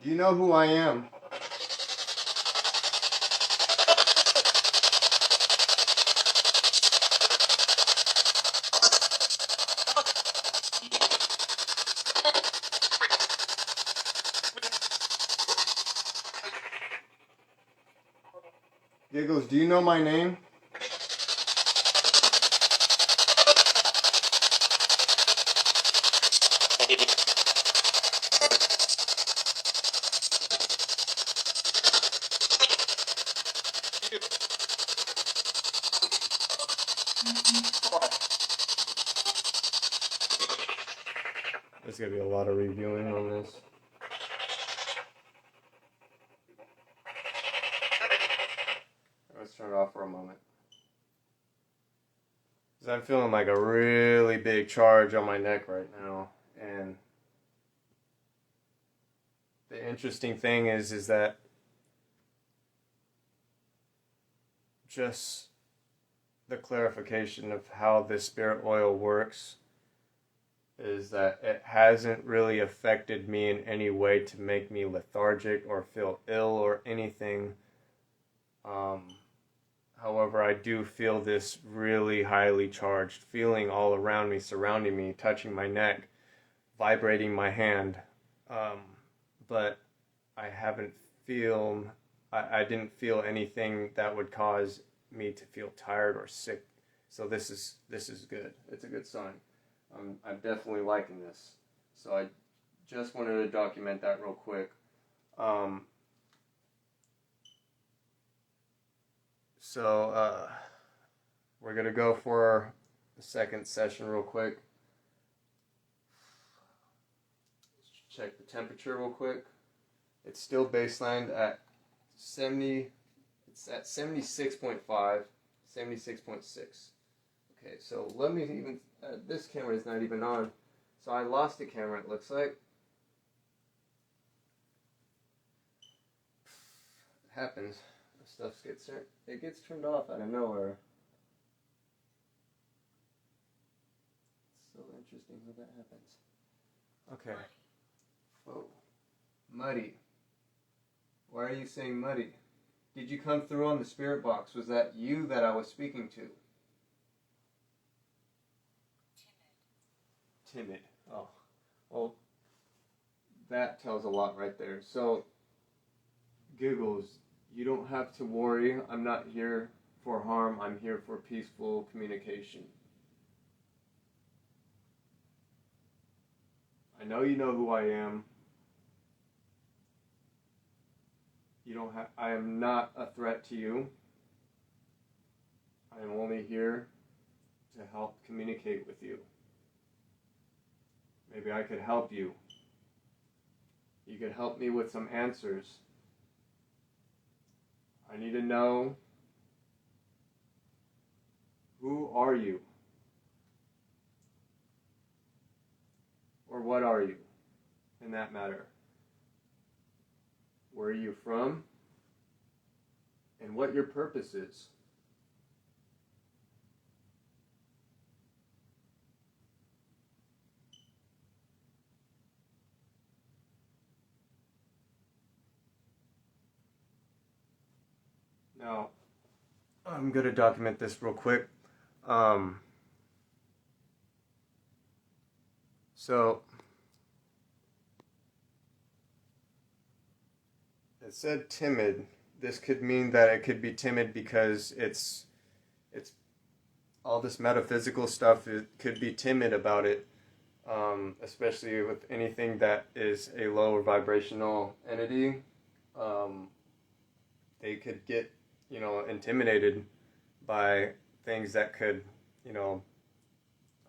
S1: Do you know who I am? Giggles, do you know my name? There's gonna be a lot of reviewing on this. Let's turn it off for a moment. Because I'm feeling like a really big charge on my neck right now. And the interesting thing is that just the clarification of how this spirit oil works is that it hasn't really affected me in any way to make me lethargic or feel ill or anything. However, I do feel this really highly charged feeling all around me, surrounding me, touching my neck, vibrating my hand. But I didn't feel anything that would cause me to feel tired or sick. So this is good. It's a good sign. I'm definitely liking this. So I just wanted to document that real quick. So we're going to go for the second session real quick. Check the temperature real quick. It's still baselined at 70. It's at 76.5, 76.6. Okay, so let me even, this camera is not even on. So I lost the camera, it looks like. happens. Stuff gets turned off out of nowhere. It's so interesting how that happens. Okay. Whoa. Muddy. Why are you saying muddy? Did you come through on the spirit box? Was that you that I was speaking to? Timid. Oh. Well, that tells a lot right there. So, Giggles, you don't have to worry. I'm not here for harm. I'm here for peaceful communication. I know you know who I am. I am not a threat to you. I am only here to help communicate with you. Maybe I could help you. You could help me with some answers. I need to know, who are you? Or what are you, in that matter? Where are you from? And what your purpose is. Now, I'm going to document this real quick. So, it said timid. This could mean that it could be timid because it's all this metaphysical stuff. It could be timid about it, especially with anything that is a lower vibrational entity. They could get, intimidated by things that could,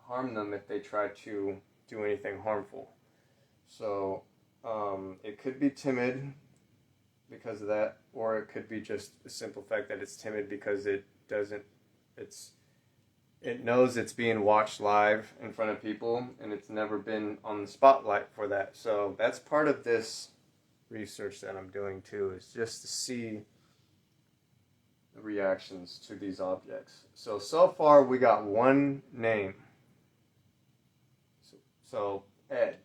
S1: harm them if they try to do anything harmful. So it could be timid because of that, or it could be just the simple fact that it's timid because it knows it's being watched live in front of people, and it's never been on the spotlight for that. So that's part of this research that I'm doing too, is just to see the reactions to these objects. So far we got one name. So Ed.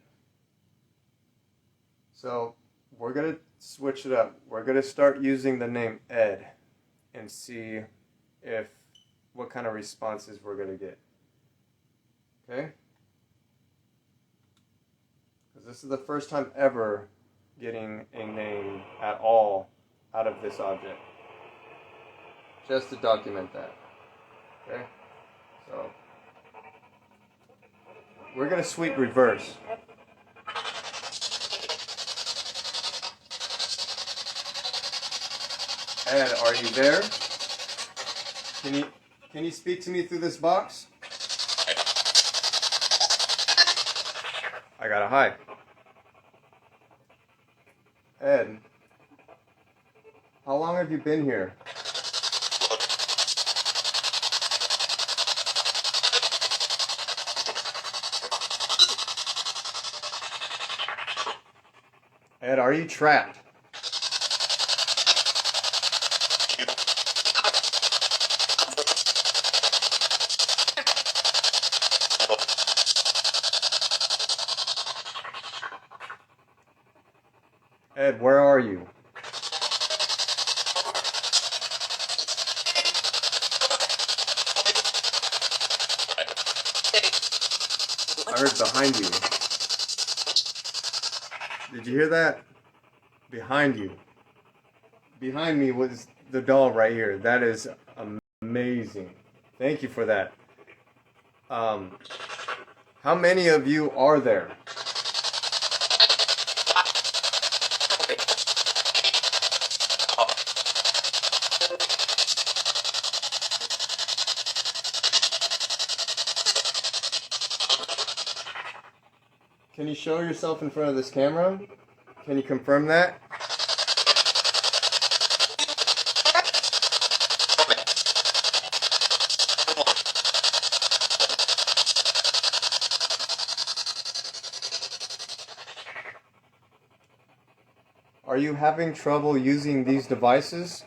S1: So we're going to switch it up. We're going to start using the name Ed and see what kind of responses we're going to get. Okay? Because this is the first time ever getting a name at all out of this object. Just to document that. Okay? So we're going to sweep reverse. Ed, are you there? Can you speak to me through this box? I gotta hide. Ed, how long have you been here? Ed, are you trapped? Ed, where are you? I heard behind you. Did you hear that? Behind you. Behind me was the doll right here. That is amazing. Thank you for that. How many of you are there? Can you show yourself in front of this camera? Can you confirm that? are you having trouble using these devices?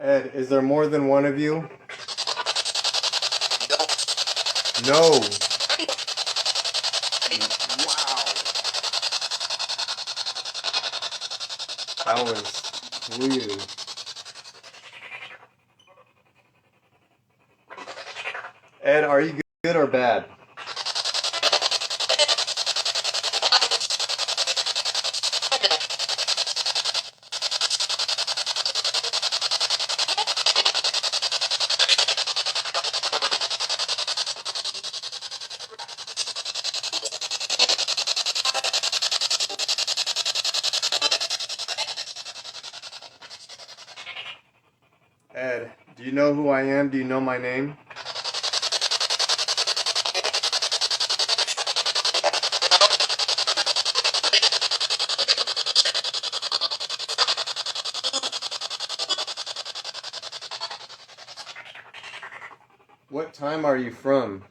S1: Ed, is there more than one of you? No. Wow. That was weird. Ed, are you good or bad? Ed, do you know who I am? Do you know my name? What time are you from?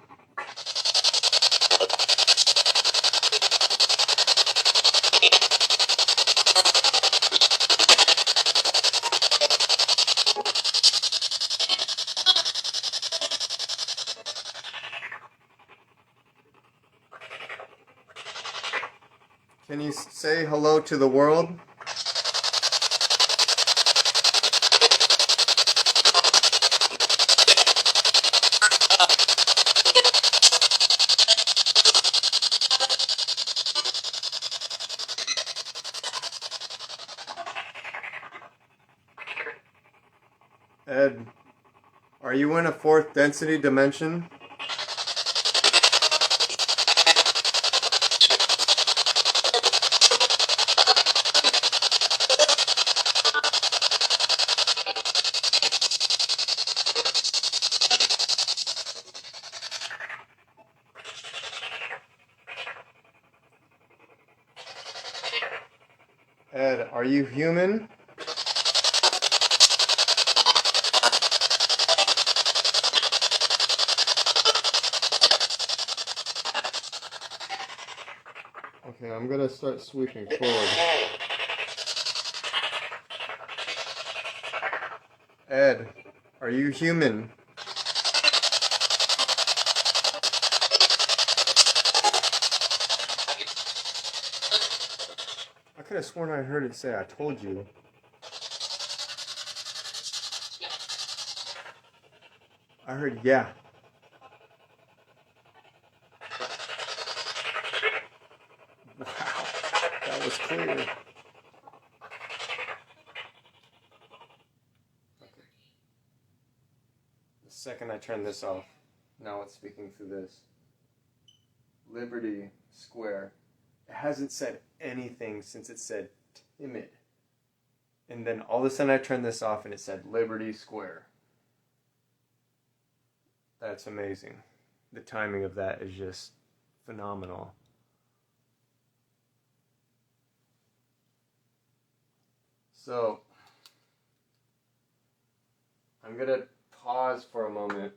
S1: Can you say hello to the world? Ed, are you in a fourth density dimension? Ed, are you human? Okay, I'm gonna start sweeping forward. Ed, are you human? I could have sworn I heard it say, I told you. I heard, yeah. Wow, that was clear. Okay. The second I turn this off, now it's speaking through this. Liberty Square. It hasn't said anything since it said timid. And then all of a sudden I turned this off and it said Liberty Square. That's amazing. The timing of that is just phenomenal. So, I'm going to pause for a moment.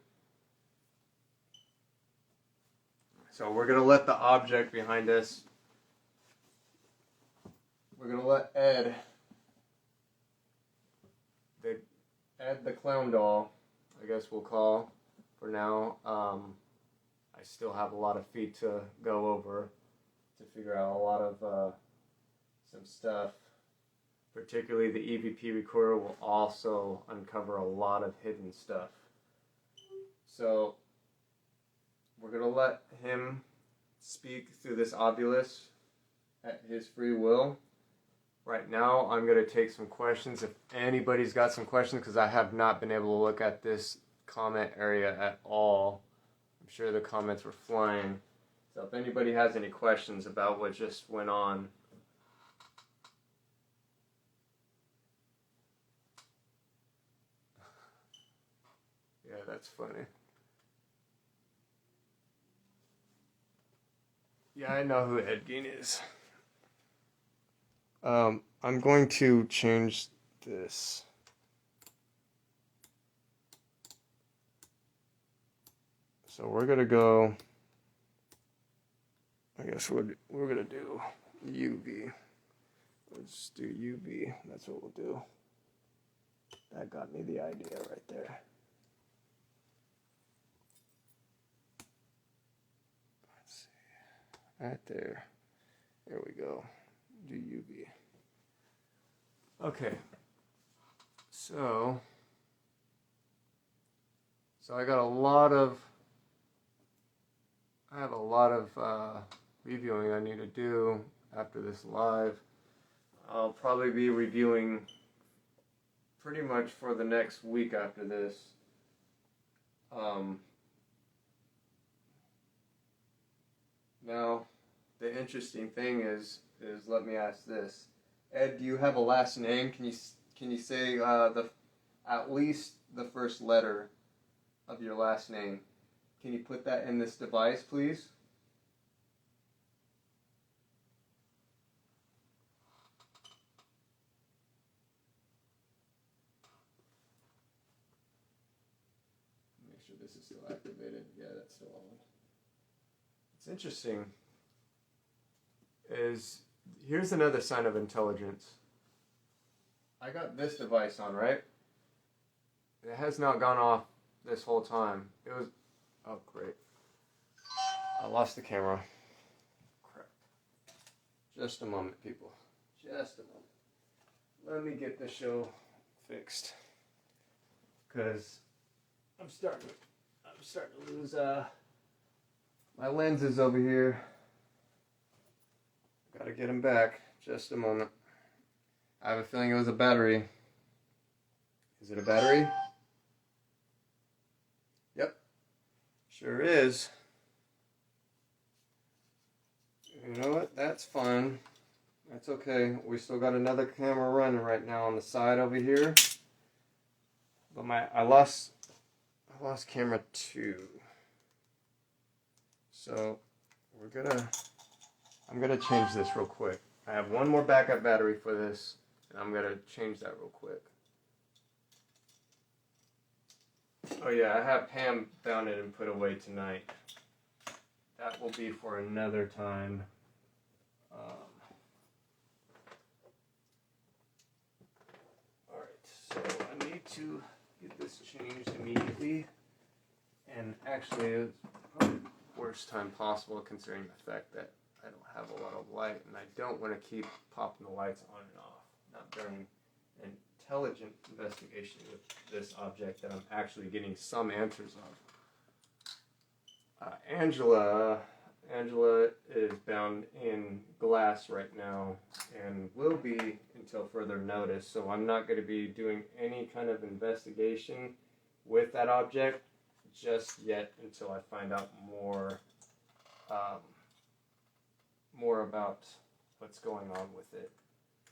S1: So we're going to let the object behind us, we're going to let Ed the clown doll, I guess we'll call for now. I still have a lot of feet to go over to figure out a lot of some stuff. Particularly the EVP recorder will also uncover a lot of hidden stuff. So we're going to let him speak through this obulus at his free will. Right now I'm going to take some questions if anybody's got some questions, because I have not been able to look at this comment area at all. I'm sure the comments were flying. So if anybody has any questions about what just went on, yeah, that's funny. Yeah, I know who Ed Gein is. I'm going to change this. So we're gonna go. I guess we're gonna do UV. Let's do UV. That's what we'll do. That got me the idea right there. Let's see. Right there. There we go. Do UV. Okay. So I got a lot of. I have a lot of reviewing I need to do after this live. I'll probably be reviewing pretty much for the next week after this. Now, the interesting thing is let me ask this. Ed, do you have a last name? Can you say at least the first letter of your last name? Can you put that in this device, please? Make sure this is still activated. Yeah, that's still on. It's interesting. Here's another sign of intelligence. I got this device on, right? It has not gone off this whole time. It was... Oh, great. I lost the camera. Crap. Just a moment, people. Just a moment. Let me get the show fixed. Because I'm starting to lose my lenses over here. Gotta get them back. Just a moment. I have a feeling it was a battery. Is it a battery? Yep. Sure is. You know what? That's fine. That's okay. We still got another camera running right now on the side over here. But I lost camera 2. So I'm gonna change this real quick. I have one more backup battery for this, and I'm gonna change that real quick. Oh yeah, I have Pam found it and put away tonight. That will be for another time. Alright, so I need to get this changed immediately. And actually, it's probably the worst time possible considering the fact that I don't have a lot of light and I don't want to keep popping the lights on and off. Not during an intelligent investigation with this object that I'm actually getting some answers of. Angela is bound in glass right now and will be until further notice, so I'm not going to be doing any kind of investigation with that object just yet until I find out more about what's going on with it,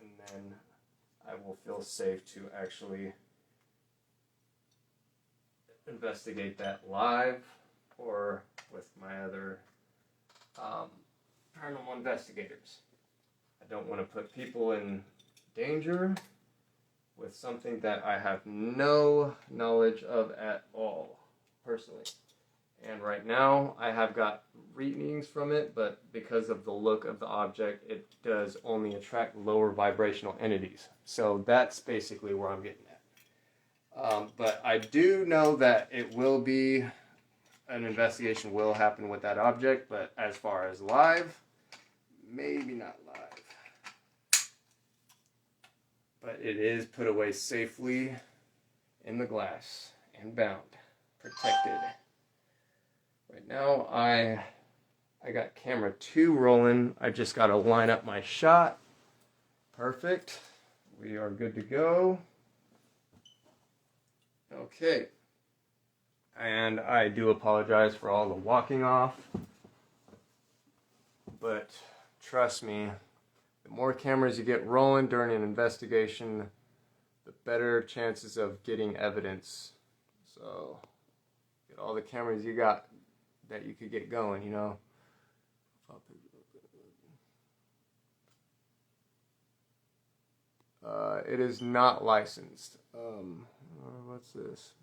S1: and then I will feel safe to actually investigate that live or with my other paranormal investigators. I don't want to put people in danger with something that I have no knowledge of at all, personally. And right now, I have got readings from it, but because of the look of the object, it does only attract lower vibrational entities. So that's basically where I'm getting at. But I do know that it will be, an investigation will happen with that object, but as far as live, maybe not live. But it is put away safely in the glass and bound, protected. Right now, I got camera 2 rolling. I just got to line up my shot. Perfect. We are good to go. Okay. And I do apologize for all the walking off. But trust me, the more cameras you get rolling during an investigation, the better chances of getting evidence. So, get all the cameras you got that you could get going, you know. It is not licensed. What's this?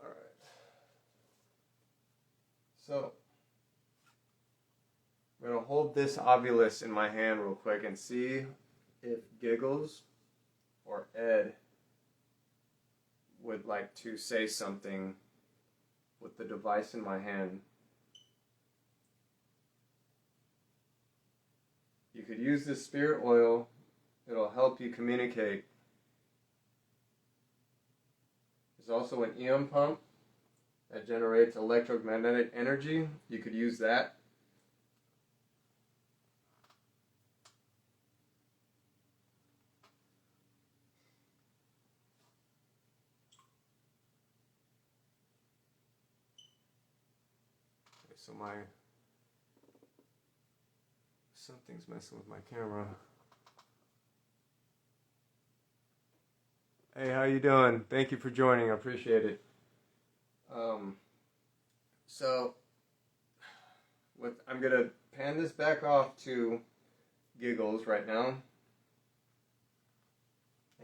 S1: Alright. So, I'm going to hold this ovulus in my hand real quick and see if Giggles or Ed would like to say something with the device in my hand. You could use this spirit oil. It'll help you communicate. There's also an eon pump that generates electromagnetic energy. You could use that. Okay, so something's messing with my camera. Hey, how you doing? Thank you for joining. I appreciate it. So I'm gonna pan this back off to Giggles right now,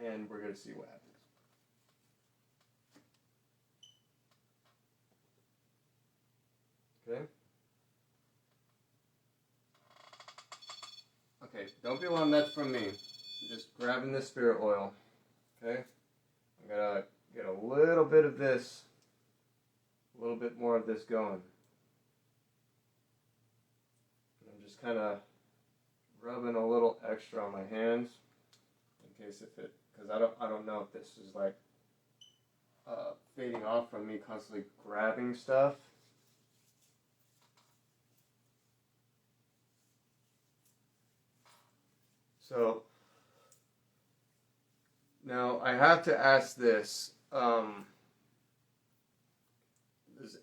S1: and we're gonna see what happens. Okay. Okay, don't be alarmed, that's from me. I'm just grabbing this spirit oil. Okay? I'm gonna get a little bit of this, a little bit more of this going. And I'm just kind of rubbing a little extra on my hands in case because I don't know if this is like fading off from me constantly grabbing stuff. So now I have to ask this. Does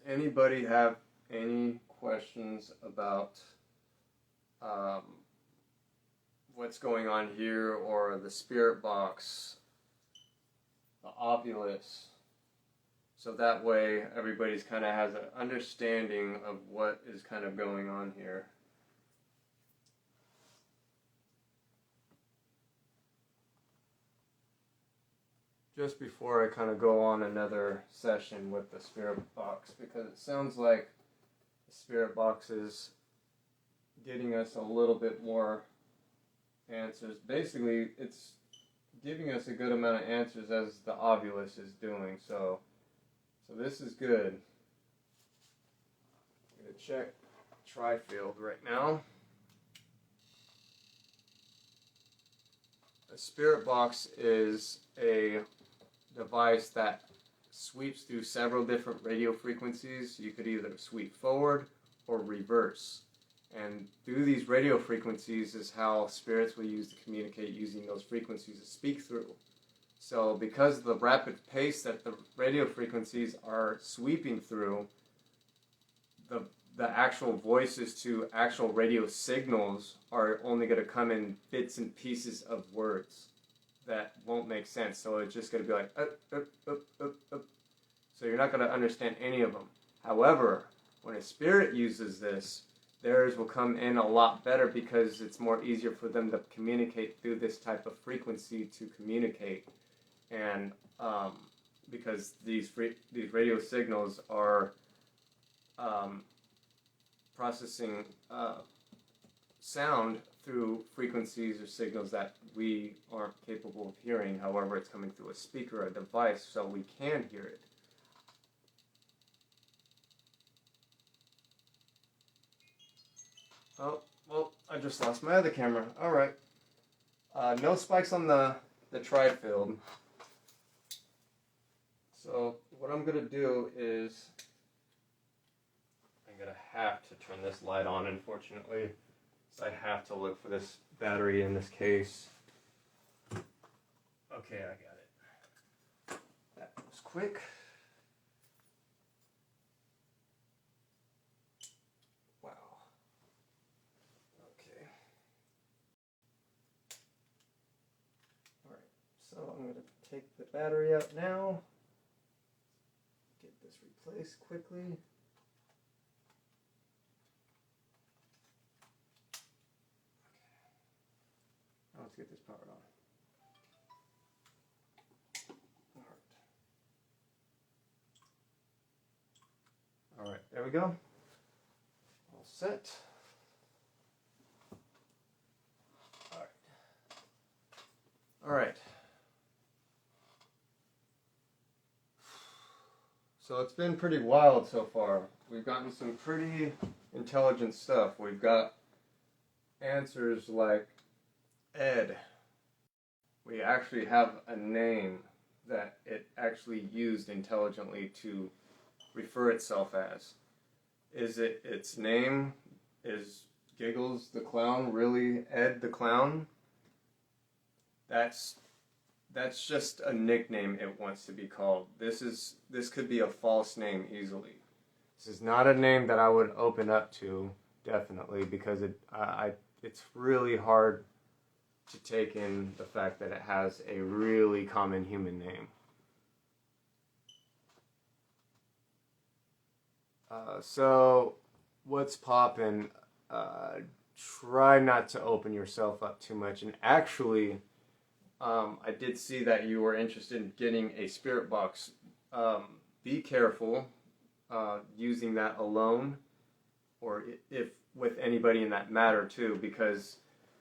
S1: anybody have any questions about what's going on here, or the spirit box, the ovulus? So that way everybody's kind of has an understanding of what is kind of going on here. Just before I kind of go on another session with the spirit box, because it sounds like the spirit box is getting us a little bit more answers. Basically, it's giving us a good amount of answers as the ovulus is doing. So this is good. I'm going to check tri-field right now. A spirit box is a device that sweeps through several different radio frequencies. You could either sweep forward or reverse. And through these radio frequencies is how spirits will use to communicate, using those frequencies to speak through. So because of the rapid pace that the radio frequencies are sweeping through, the actual voices to actual radio signals are only going to come in bits and pieces of words that won't make sense. So it's just going to be like, So you're not going to understand any of them. However, when a spirit uses this, theirs will come in a lot better because it's more easier for them to communicate through this type of frequency to communicate. And because these radio signals are processing sound through frequencies or signals that we aren't capable of hearing. However, it's coming through a speaker or a device, so we can hear it. Oh, well, I just lost my other camera. Alright. No spikes on the tri-field. So, what I'm going to do is, I'm going to have to turn this light on, unfortunately. So I have to look for this battery in this case. Okay, I got it. That was quick. Wow. Okay. Alright, so I'm going to take the battery out now. get this replaced quickly. Now let's get this powered on. All right, there we go. All set. All right. So it's been pretty wild so far. We've gotten some pretty intelligent stuff. We've got answers like Ed. We actually have a name that it actually used intelligently to refer itself as. Its name is Giggles the Clown, really Ed the Clown? That's just a nickname it wants to be called. This could be a false name easily. This is not a name that I would open up to, definitely, because it's really hard to take in the fact that it has a really common human name. So, what's poppin'? Try not to open yourself up too much. And actually, I did see that you were interested in getting a spirit box. Be careful using that alone, or if with anybody in that matter too, because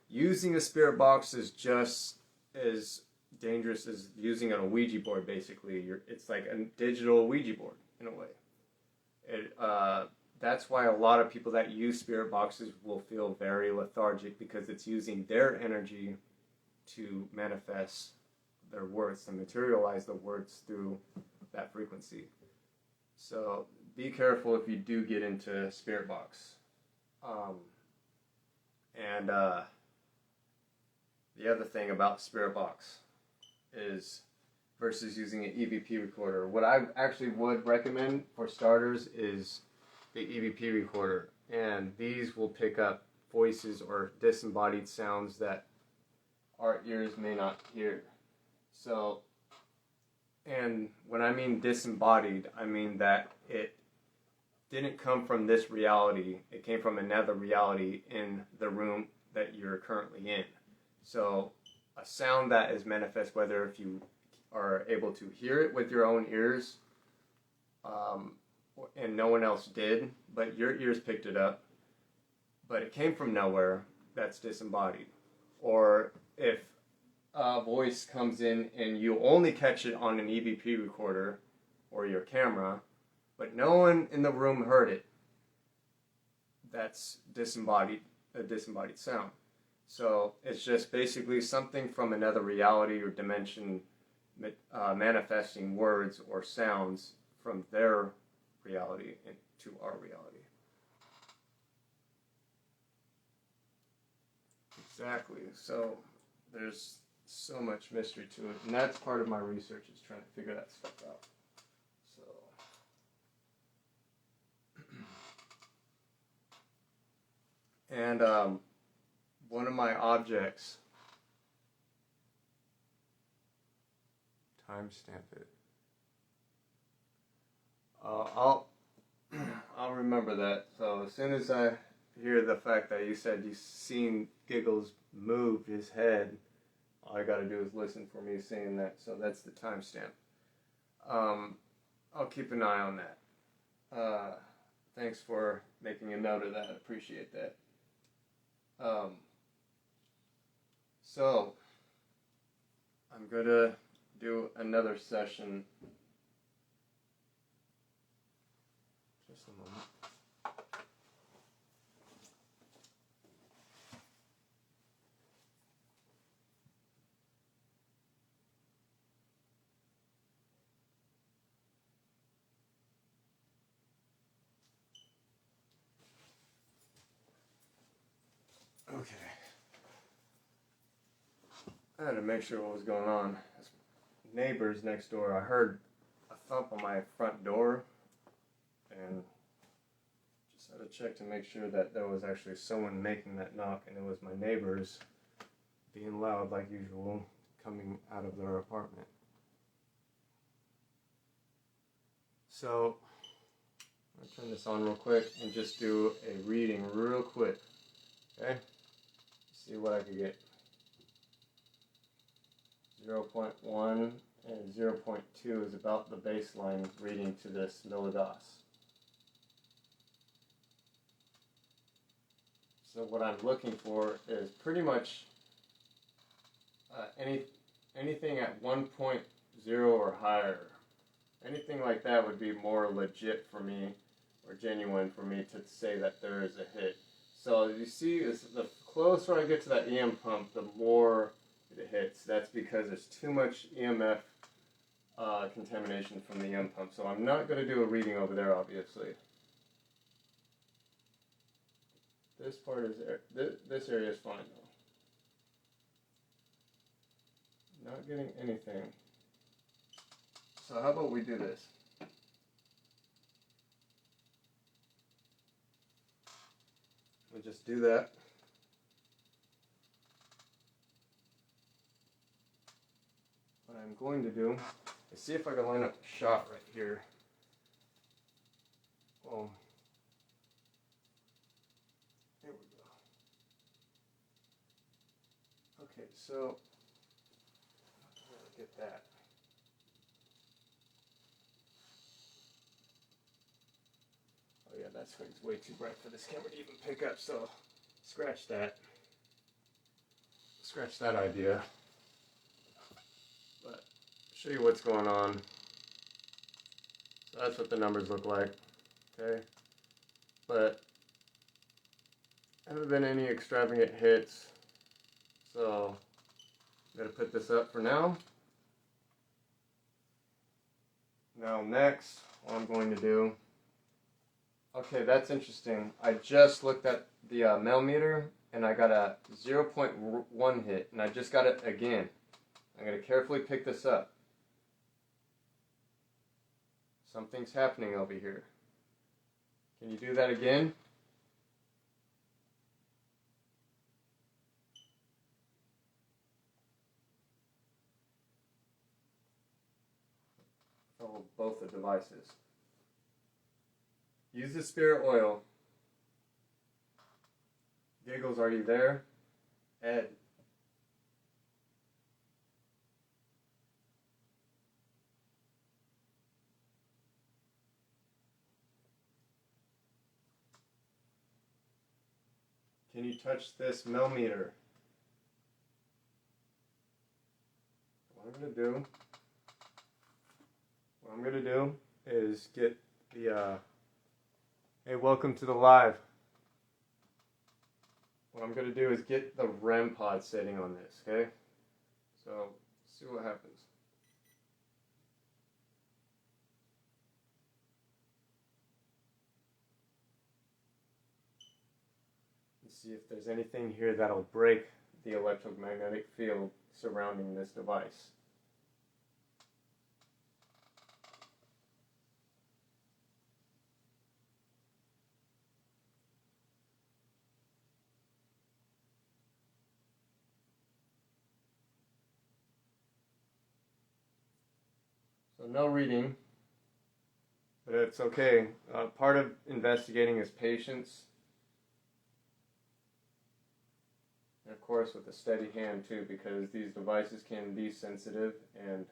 S1: using a spirit box is just as dangerous as using a Ouija board. Basically, it's like a digital Ouija board in a way. That's why a lot of people that use spirit boxes will feel very lethargic, because it's using their energy to manifest their words, to materialize the words through that frequency. So be careful if you do get into spirit box. And the other thing about spirit box is versus using an EVP recorder. What I actually would recommend for starters is the EVP recorder, and these will pick up voices or disembodied sounds that our ears may not hear. So, and when I mean disembodied, I mean that it didn't come from this reality. It came from another reality in the room that you're currently in. So, a sound that is manifest, whether if you are able to hear it with your own ears, and no one else did, but your ears picked it up, but it came from nowhere, that's disembodied. Or if a voice comes in and you only catch it on an EVP recorder or your camera, but no one in the room heard it, that's a disembodied sound. So it's just basically something from another reality or dimension manifesting words or sounds from their reality into our reality. Exactly. So there's so much mystery to it, and that's part of my research, is trying to figure that stuff out. So, and one of my objects, timestamp it. I'll remember that. So as soon as I hear the fact that you said you seen Giggles move his head, all I gotta do is listen for me saying that. So that's the timestamp. I'll keep an eye on that. Thanks for making a note of that. I appreciate that. So I'm gonna do another session. Just a moment. Okay. I had to make sure what was going on. Neighbors next door, I heard a thump on my front door, and just had to check to make sure that there was actually someone making that knock, and it was my neighbors being loud like usual, coming out of their apartment. So I'll turn this on real quick and just do a reading real quick. Okay? See what I can get. 0.1 and 0.2 is about the baseline reading to this milligauss. So what I'm looking for is pretty much anything at 1.0 or higher. Anything like that would be more legit for me, or genuine for me to say that there is a hit. So you see, the closer I get to that EM pump, the more it hits. That's because there's too much EMF contamination from the EM pump. So I'm not going to do a reading over there, obviously. This part is this area is fine though. Not getting anything. So how about we do this? We'll just do that. What I'm going to do is see if I can line up a shot right here. Well, there we go. Okay, so get that. Oh yeah, that's way too bright for this camera to even pick up, so scratch that. Scratch that idea. But show you what's going on. So that's what the numbers look like. Okay. But haven't been any extravagant hits. So I'm gonna put this up for now. Now next, what I'm going to do. Okay, that's interesting. I just looked at the millimeter and I got a 0.1 hit, and I just got it again. I'm going to carefully pick this up. Something's happening over here. Can you do that again? Oh, both the devices. Use the spirit oil. Giggles, are you there? Ed. Can you touch this millimeter? What I'm gonna do is get the hey, welcome to the live. What I'm going to do is get the REM pod setting on this, okay? So, see what happens. Let's see if there's anything here that'll break the electromagnetic field surrounding this device. So no reading, but it's okay. Part of investigating is patience. And of course with a steady hand too, because these devices can be sensitive and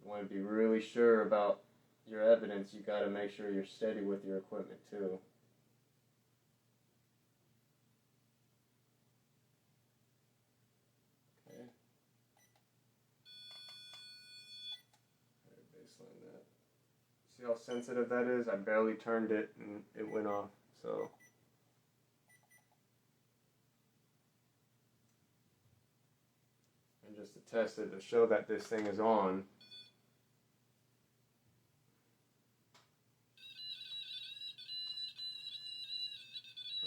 S1: you want to be really sure about your evidence. You got to make sure you're steady with your equipment too. See how sensitive that is? I barely turned it and it went off. So and just to test it, to show that this thing is on.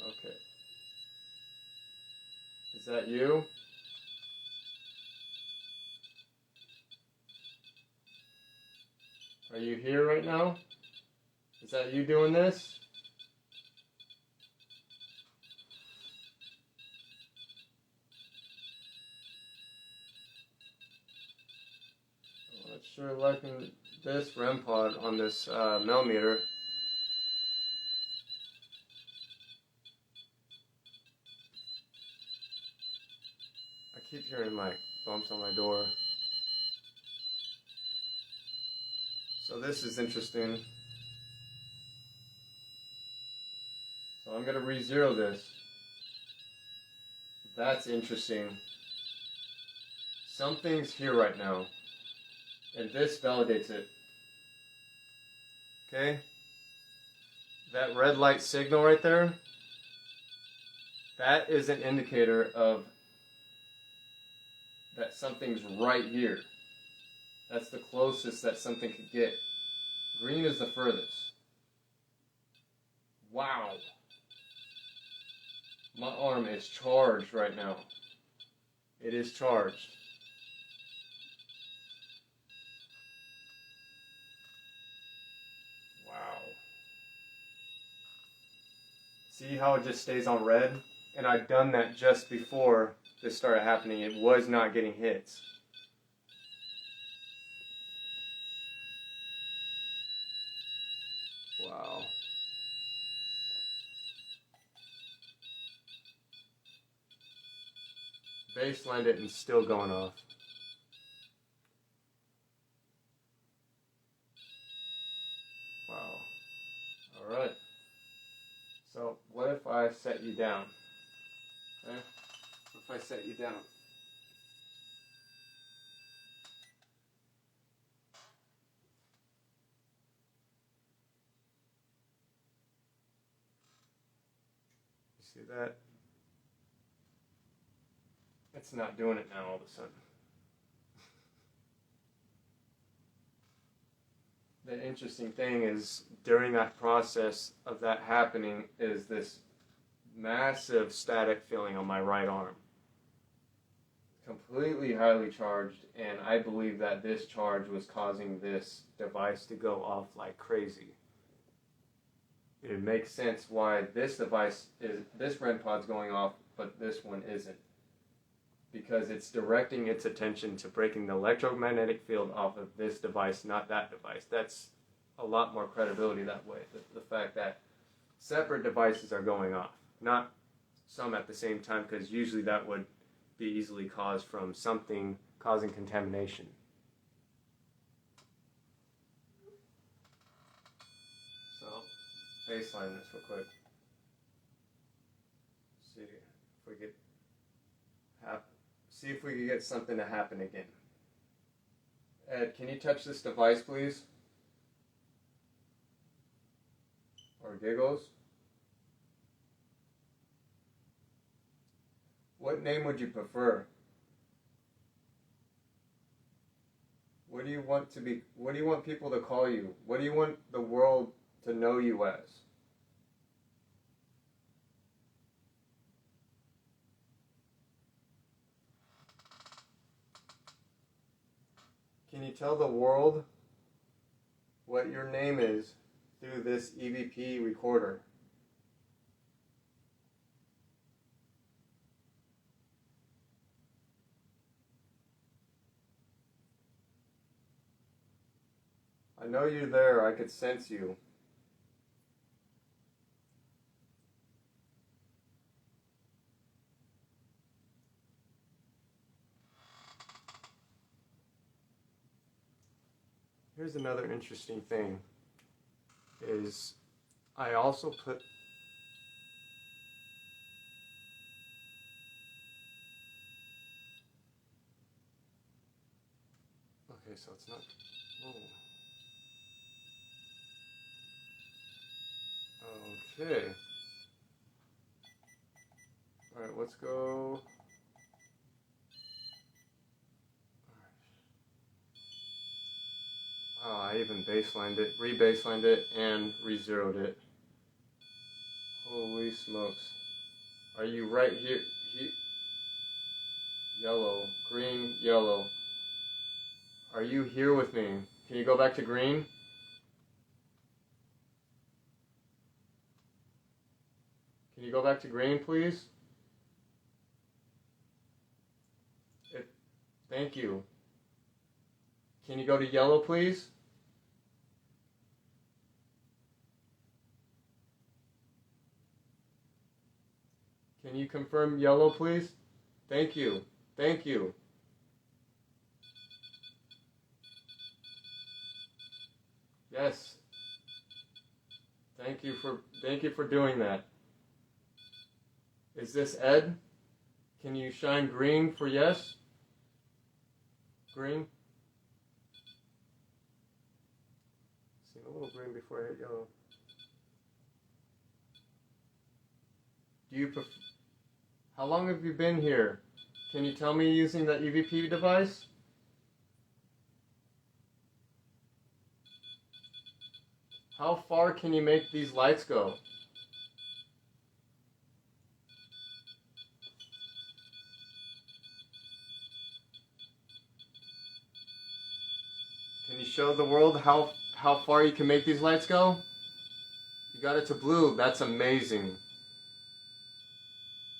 S1: Okay. Is that you? Are you here right now? Is that you doing this? I'm not sure liking this REM pod on this millimeter. I keep hearing like bumps on my door. So this is interesting. So I'm going to re-zero this. That's interesting. Something's here right now. And this validates it. Okay? That red light signal right there, that is an indicator of that something's right here. That's the closest that something could get. Green is the furthest. Wow. My arm is charged right now. It is charged. Wow. See how it just stays on red? And I've done that just before this started happening. It was not getting hits. Wow. Baselined it and still going off. Wow. Alright. So, what if I set you down? Okay? What if I set you down? You see that? It's not doing it now all of a sudden. The interesting thing is, during that process of that happening, is this massive static feeling on my right arm. Completely highly charged, and I believe that this charge was causing this device to go off like crazy. It makes sense why this device this REM pod's going off, but this one isn't. Because it's directing its attention to breaking the electromagnetic field off of this device, not that device. That's a lot more credibility that way. The fact that separate devices are going off, not some at the same time, because usually that would be easily caused from something causing contamination. So, baseline this real quick. See if we get See if we can get something to happen again. Ed, can you touch this device, please? Or Giggles? What name would you prefer? What do you want to be? What do you want people to call you? What do you want the world to know you as? Can you tell the world what your name is through this EVP recorder? I know you're there. I could sense you. Here's another interesting thing, is I also put okay, so it's not okay. Alright, let's go. Oh, I even baselined it, re-baselined it, and re-zeroed it. Holy smokes. Are you right here? Yellow, green, yellow. Are you here with me? Can you go back to green? Can you go back to green, please? Thank you. Can you go to yellow, please? Can you confirm yellow, please? Thank you. Thank you. Yes. Thank you for doing that. Is this Ed? Can you shine green for yes? Green? See a little green before I hit yellow. How long have you been here? Can you tell me using the EVP device? How far can you make these lights go? Can you show the world how far you can make these lights go? You got it to blue. That's amazing.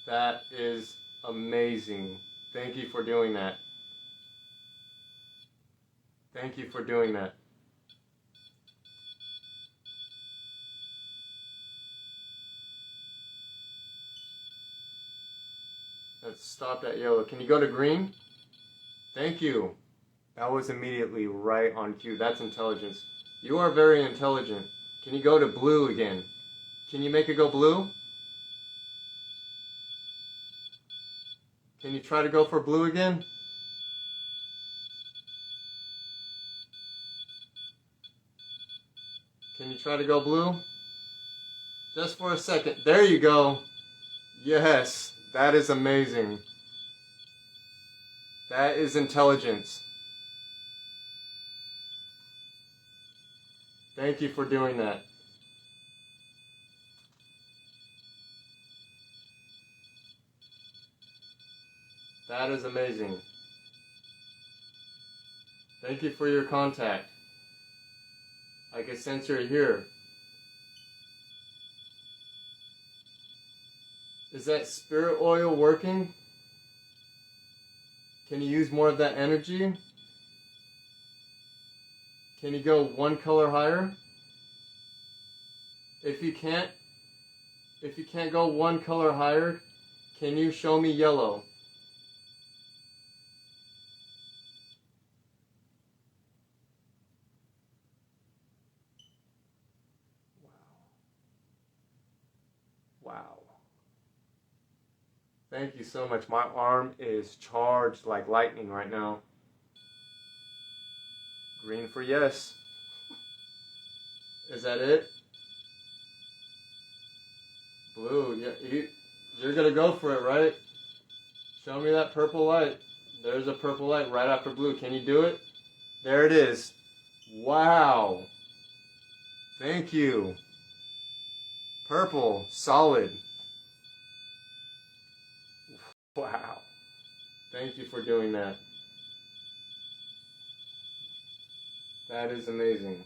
S1: That is amazing. Thank you for doing that. Thank you for doing that. Let's stop at yellow. Can you go to green? Thank you. That was immediately right on cue. That's intelligence. You are very intelligent. Can you go to blue again? Can you make it go blue? Can you try to go for blue again? Can you try to go blue? Just for a second. There you go. Yes, that is amazing. That is intelligence. Thank you for doing that. That is amazing. Thank you for your contact. I can sense you're here. Is that spirit oil working? Can you use more of that energy? Can you go one color higher? If you can't go one color higher, can you show me yellow? Wow. Thank you so much. My arm is charged like lightning right now. Green for yes. Is that it? Blue. Yeah, you're gonna go for it, right? Show me that purple light. There's a purple light right after blue. Can you do it? There it is. Wow. Thank you. Purple. Solid. Wow. Thank you for doing that. That is amazing.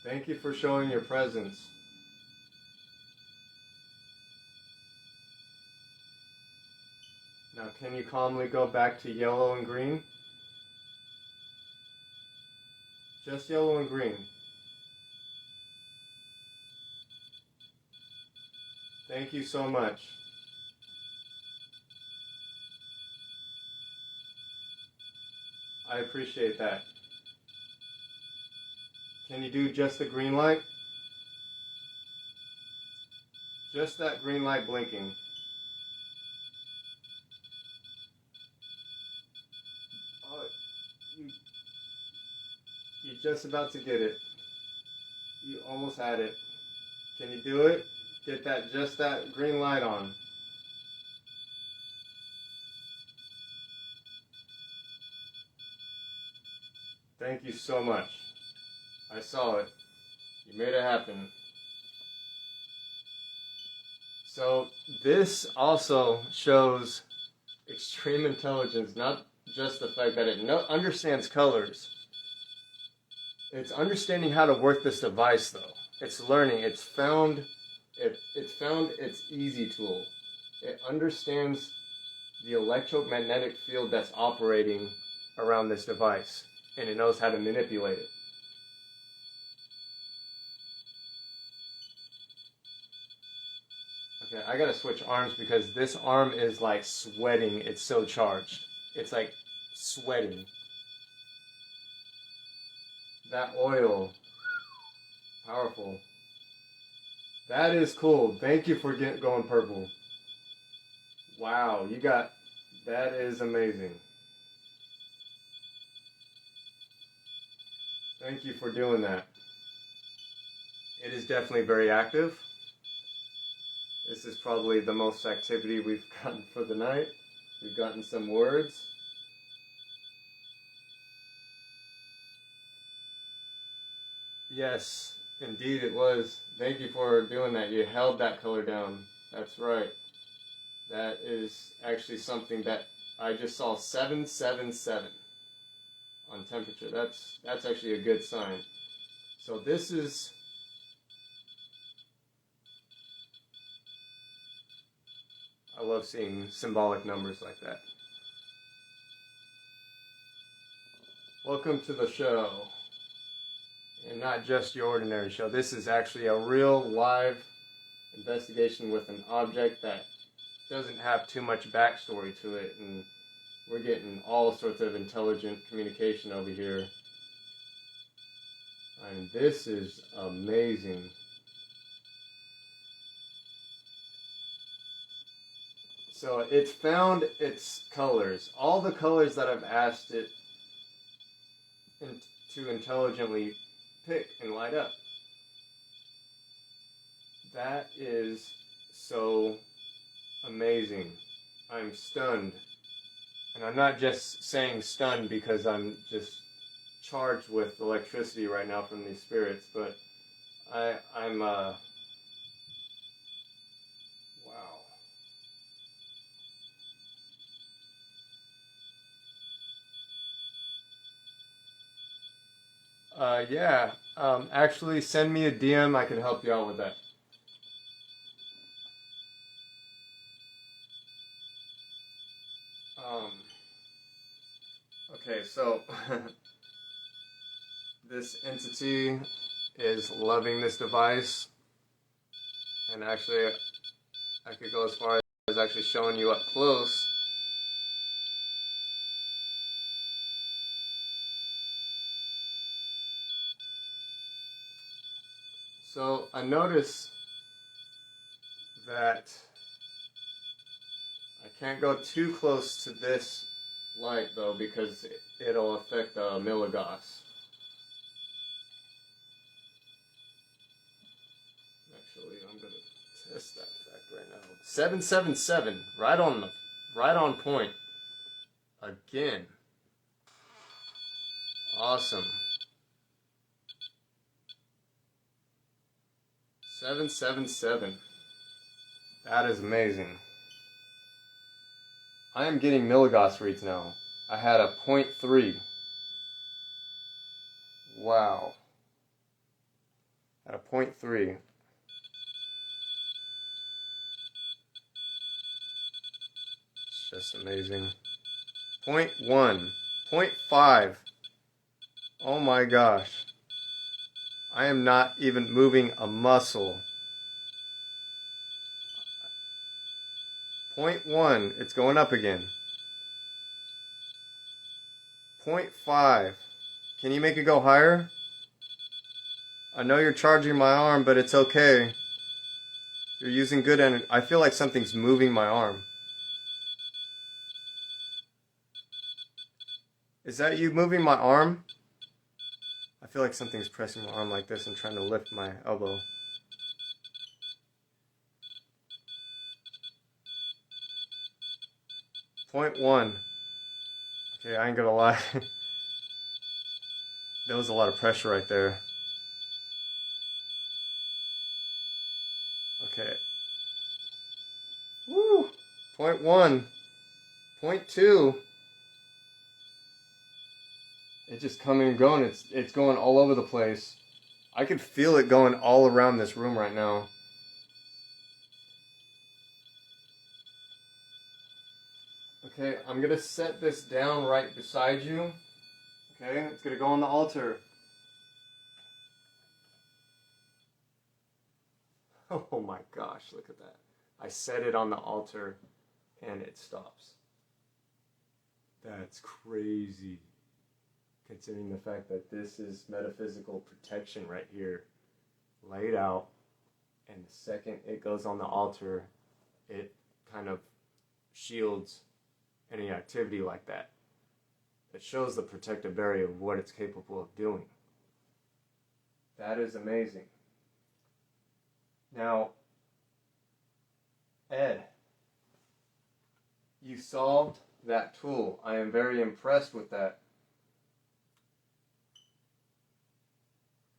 S1: Thank you for showing your presence. Now, can you calmly go back to yellow and green? Just yellow and green. Thank you so much. I appreciate that. Can you do just the green light? Just that green light blinking. Oh, you're just about to get it. You almost had it. Can you do it? Get that, just that green light on. Thank you so much. I saw it. You made it happen. So this also shows extreme intelligence, not just the fact that it understands colors. It's understanding how to work this device, though. It's learning. It's found its easy tool. It understands the electromagnetic field that's operating around this device, and it knows how to manipulate it. Okay, I gotta switch arms because this arm is like sweating. It's so charged. It's like sweating. That oil, powerful. That is cool. Thank you for going purple. Wow, you got, that is amazing. Thank you for doing that. It is definitely very active. This is probably the most activity we've gotten for the night. We've gotten some words. Yes, indeed it was. Thank you for doing that. You held that color down. That's right. That is actually something that I just saw 777 on temperature. That's actually a good sign. So this is, I love seeing symbolic numbers like that. Welcome to the show. And not just your ordinary show. This is actually a real live investigation with an object that doesn't have too much backstory to it, and we're getting all sorts of intelligent communication over here. And this is amazing. So it's found its colors. All the colors that I've asked it to intelligently pick and light up. That is so amazing. I'm stunned. And I'm not just saying stunned because I'm just charged with electricity right now from these spirits, but I'm wow. Yeah. Actually, send me a DM. I can help you out with that. Okay, so this entity is loving this device, and actually, I could go as far as actually showing you up close. So I notice that I can't go too close to this light though because it'll affect the milligauss. Actually, I'm gonna test that fact right now. 777, right on point. Again. Awesome. 777. That is amazing. I am getting milligauss reads now. I had a 0.3. Wow. At a 0.3. It's just amazing. 0.1. 0.5. Oh my gosh. I am not even moving a muscle. 0.1. It's going up again. 0.5. Can you make it go higher? I know you're charging my arm, but it's okay. You're using good energy. I feel like something's moving my arm. Is that you moving my arm? I feel like something's pressing my arm like this and trying to lift my elbow. Point 1. Okay, I ain't gonna lie. There was a lot of pressure right there. Okay. Woo! Point 1. Point 2. It's just coming and going. It's going all over the place. I could feel it going all around this room right now. Okay, I'm gonna set this down right beside you. Okay, it's gonna go on the altar. Oh my gosh, look at that. I set it on the altar and it stops. That's crazy, considering the fact that this is metaphysical protection right here, laid out, and the second it goes on the altar, it kind of shields any activity like that. It shows the protective barrier of what it's capable of doing. That is amazing. Now, Ed, you solved that tool. I am very impressed with that.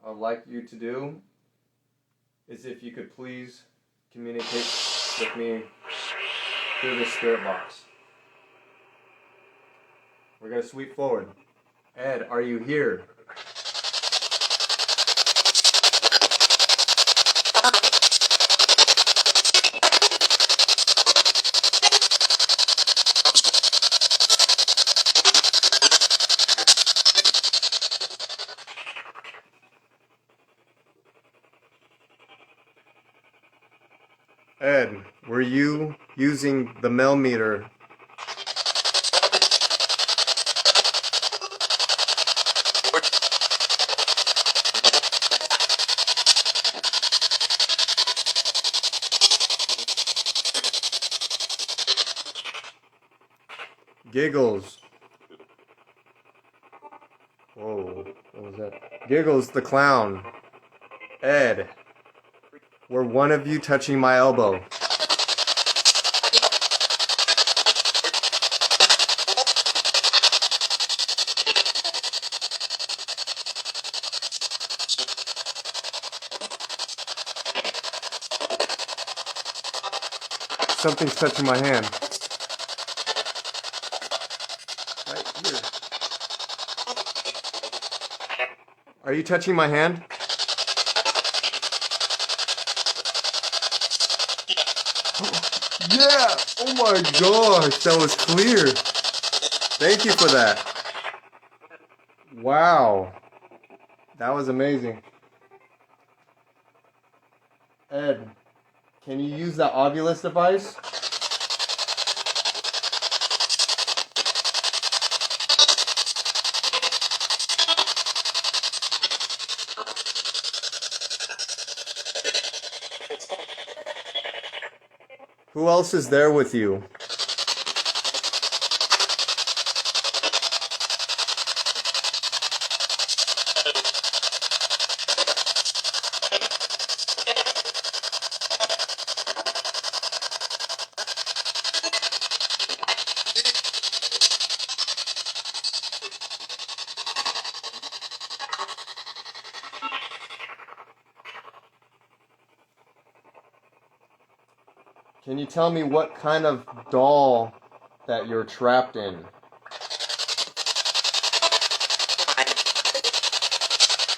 S1: I'd like you to do is if you could please communicate with me through the spirit box. We're going to sweep forward. Ed, are you here? Ed, were you using the millimeter? Giggles. Whoa, what was that? Giggles the clown. Ed, were one of you touching my elbow? Something's touching my hand. Right here. Are you touching my hand? Yeah! Oh my gosh, that was clear. Thank you for that. Wow. That was amazing. Ed, can you use that Ovilus device? Who else is there with you? Can you tell me what kind of doll that you're trapped in?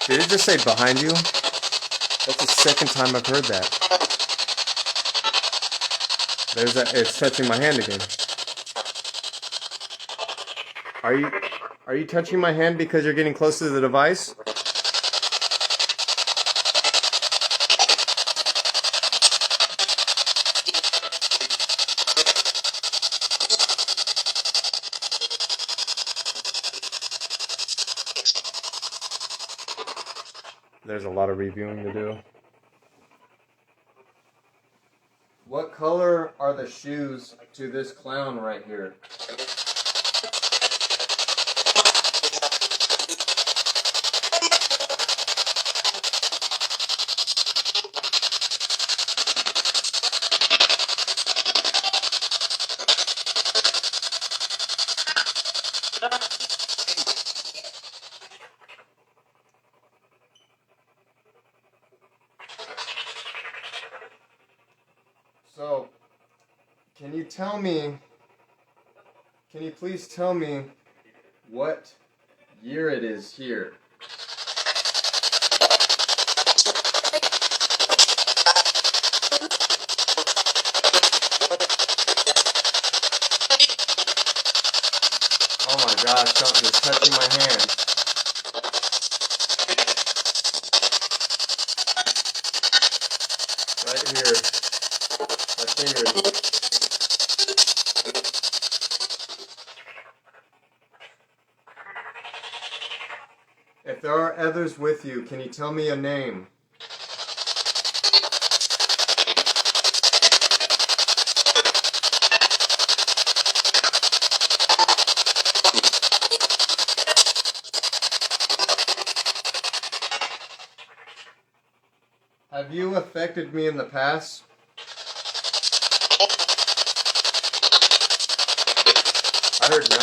S1: Did it just say behind you? That's the second time I've heard that. There's that. It's touching my hand again. Are you touching my hand because you're getting close to the device? There's a lot of reviewing to do. What color are the shoes to this clown right here? So, can you please tell me what year it is here? Oh my gosh, something is touching my hand. Right here. My finger. If there are others with you, can you tell me a name? Have you affected me in the past? I heard no.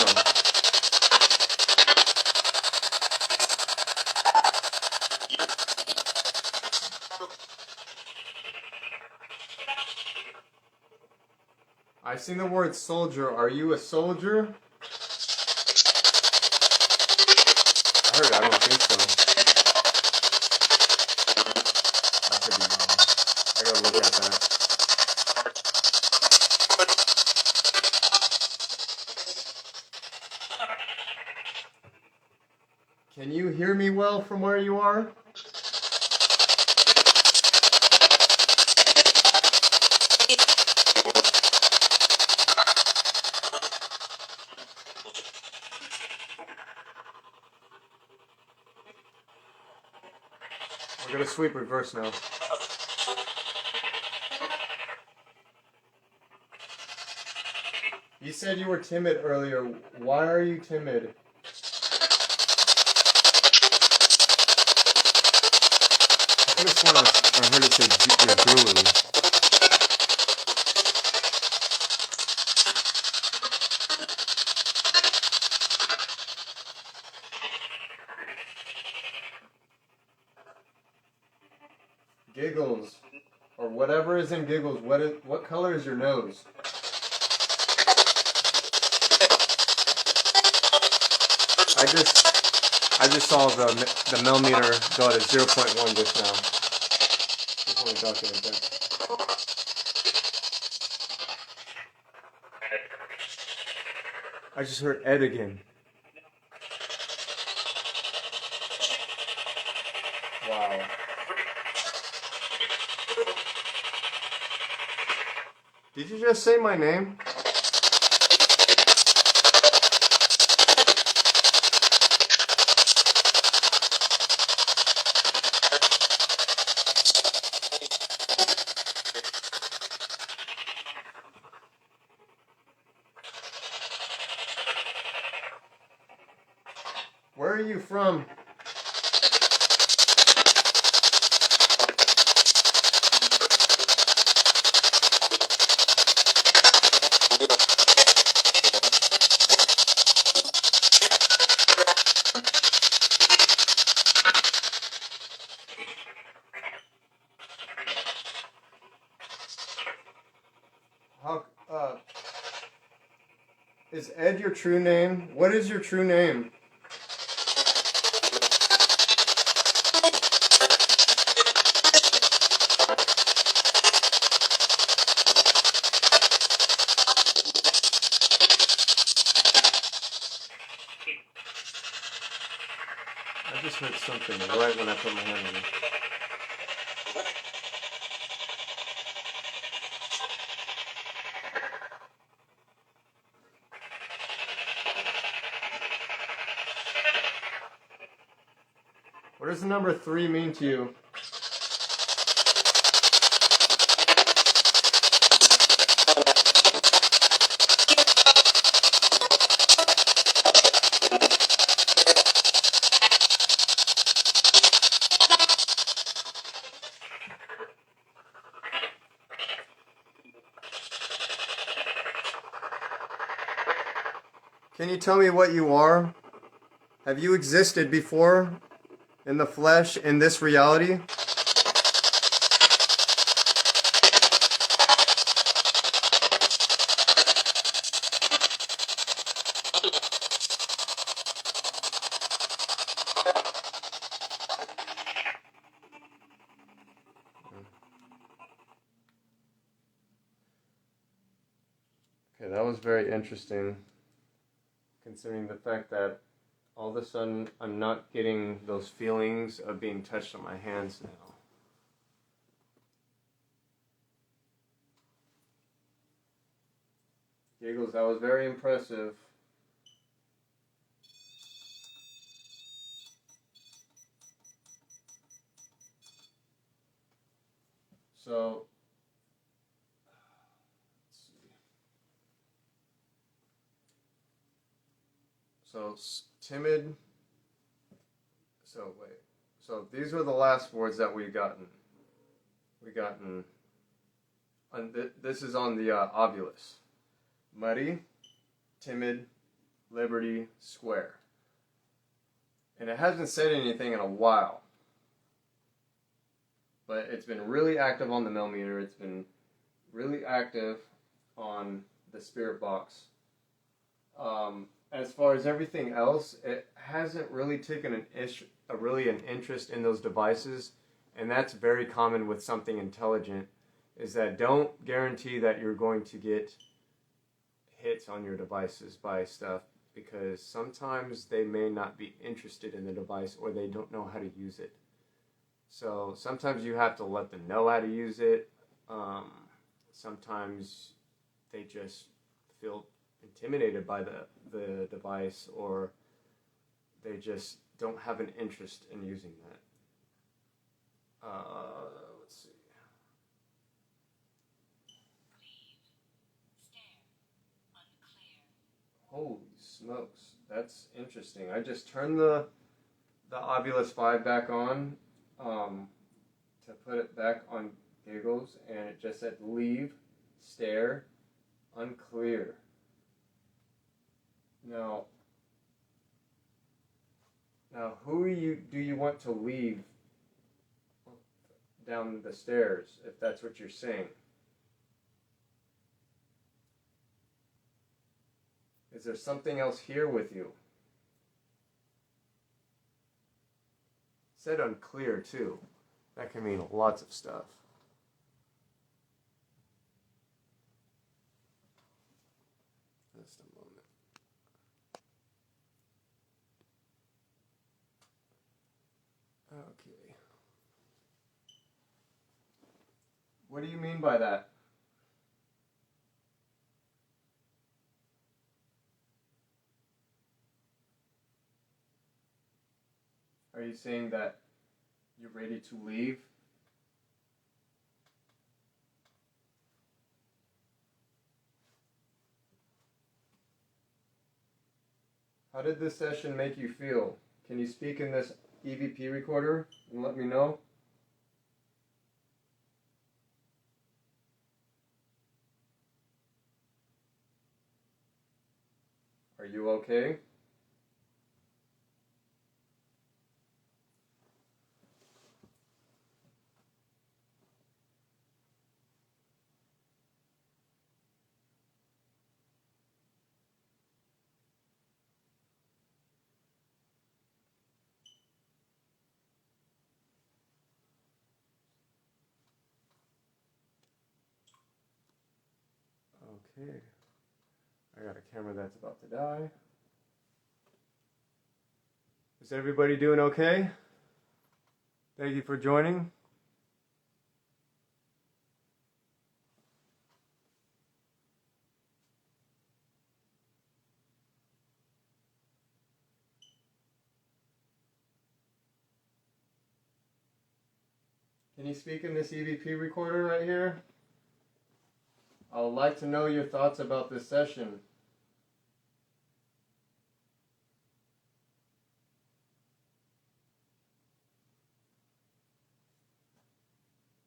S1: I've seen the word soldier. Are you a soldier? I don't think so. I could be wrong. I gotta look at that. Can you hear me well from where you are? We're gonna sweep reverse now. You said you were timid earlier. Why are you timid? I could have sworn I heard it say drooling. Giggles, or whatever is in giggles. What color is your nose? I just saw the millimeter go at 0.1 just now. Just want to document that. I just heard Ed again. Wow. Did you just say my name? Where are you from? How, is Ed your true name? What is your true name? I just heard something right when I put my hand on it. What does the number 3 mean to you? Can you tell me what you are? Have you existed before in the flesh in this reality? Okay, that was very interesting, considering the fact that all of a sudden I'm not getting those feelings of being touched on my hands now. Giggles, that was very impressive. So, let's see. So, timid. So, wait. So, these are the last words that we've gotten. This is on the obulus. Muddy, timid, liberty, square. And it hasn't said anything in a while. But it's been really active on the millimeter. It's been really active on the spirit box. As far as everything else, it hasn't really taken an interest in those devices. And that's very common with something intelligent, is that don't guarantee that you're going to get hits on your devices by stuff, because sometimes they may not be interested in the device or they don't know how to use it. So sometimes you have to let them know how to use it. Sometimes they just feel intimidated by the device, or they just don't have an interest in using that. Let's see. Holy smokes, that's interesting. I just turned the Obulus 5 back on to put it back on giggles, and it just said leave, stare, unclear. Now who do you want to leave down the stairs, if that's what you're saying? Is there something else here with you? It said unclear too. That can mean lots of stuff. Just a moment. Okay. What do you mean by that? Are you saying that you're ready to leave? How did this session make you feel? Can you speak in this EVP recorder and let me know? Are you okay? Okay. I got a camera that's about to die. Is everybody doing okay? Thank you for joining. Can you speak in this EVP recorder right here? I would like to know your thoughts about this session.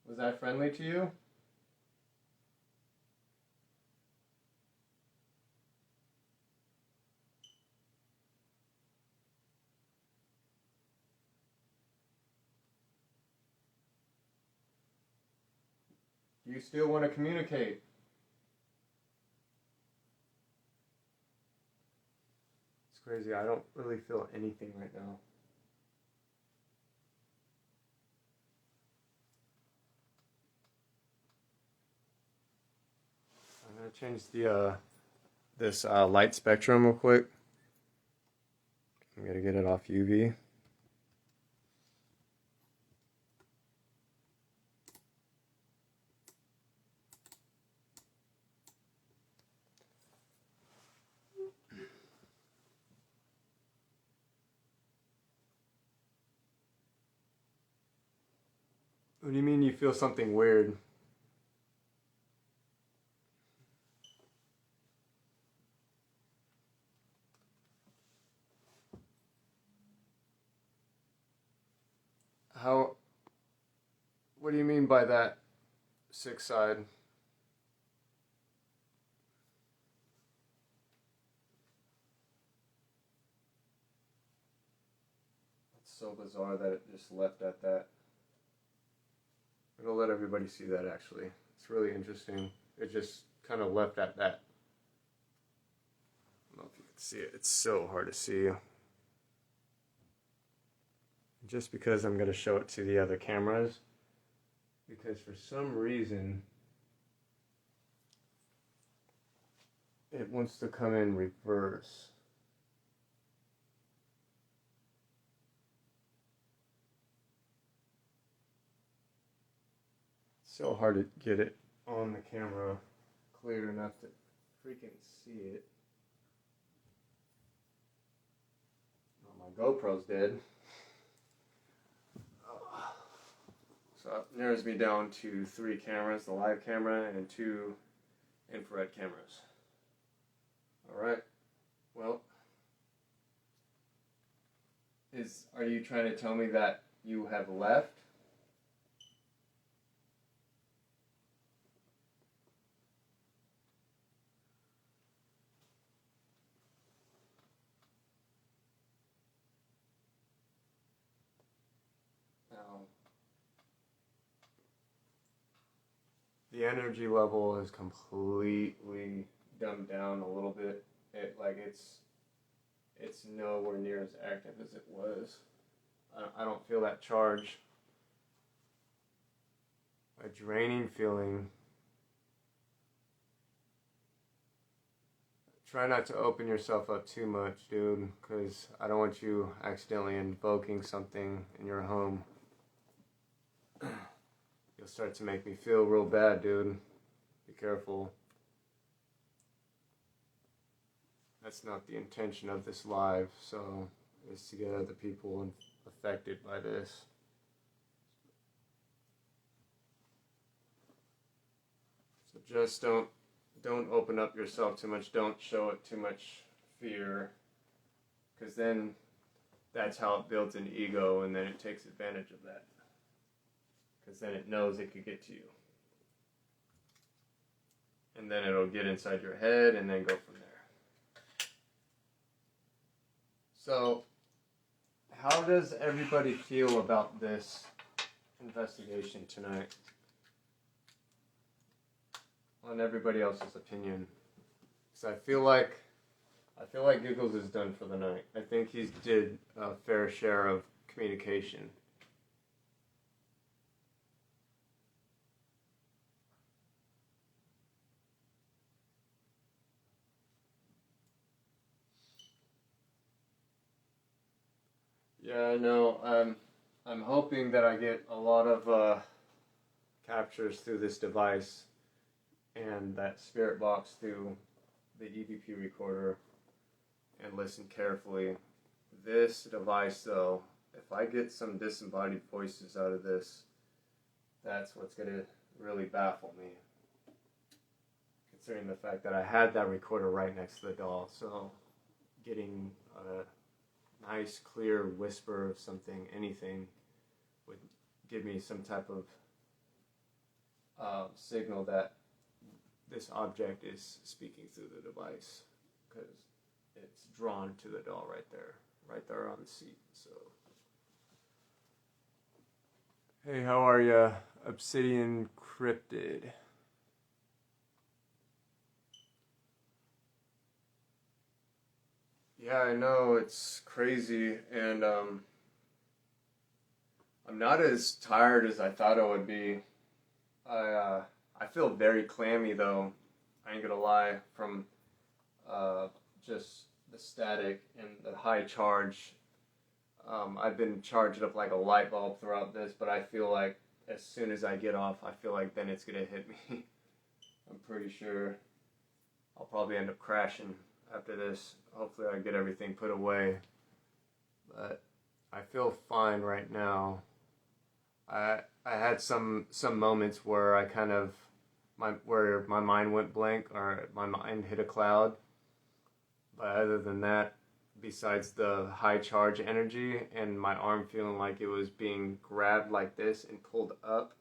S1: Was that friendly to you? Do you still want to communicate? It's crazy. I don't really feel anything right now. I'm going to change the this light spectrum real quick. I'm going to get it off UV. What do you mean you feel something weird? mean by that, sick side? It's so bizarre that it just left at that. I'm gonna let everybody see that actually. It's really interesting. It just kind of left at that. I don't know if you can see it. It's so hard to see. Just because I'm gonna show it to the other cameras. Because for some reason it wants to come in reverse. It's so hard to get it on the camera clear enough to freaking see it. Oh, my GoPro's dead. So it narrows me down to 3 cameras, the live camera and 2 infrared cameras. Alright, well, are you trying to tell me that you have left? The energy level is completely dumbed down a little bit. It's nowhere near as active as it was. I don't feel that charge. A draining feeling. Try not to open yourself up too much, dude, because I don't want you accidentally invoking something in your home. You'll start to make me feel real bad, dude. Be careful. That's not the intention of this live, so it's to get other people affected by this. So just don't open up yourself too much. Don't show it too much fear, because then that's how it builds an ego, and then it takes advantage of that. Because then it knows it could get to you. And then it'll get inside your head and then go from there. So, how does everybody feel about this investigation tonight? On everybody else's opinion. Because I feel like Giggles is done for the night. I think he's did a fair share of communication. Yeah, I know. I'm hoping that I get a lot of captures through this device and that spirit box through the EVP recorder and listen carefully. This device, though, if I get some disembodied voices out of this, that's what's going to really baffle me. Considering the fact that I had that recorder right next to the doll, so getting a nice clear whisper of something, anything, would give me some type of signal that this object is speaking through the device, because it's drawn to the doll right there on the seat. So, hey, how are ya, Obsidian Cryptid? Yeah, I know, it's crazy, and I'm not as tired as I thought I would be. I feel very clammy, though. I ain't gonna lie, from just the static and the high charge. I've been charged up like a light bulb throughout this, but I feel like as soon as I get off, I feel like then it's gonna hit me. I'm pretty sure I'll probably end up crashing after this. Hopefully I get everything put away. But I feel fine right now. I had some moments where I kind of where my mind went blank or my mind hit a cloud. But other than that, besides the high charge energy and my arm feeling like it was being grabbed like this and pulled up,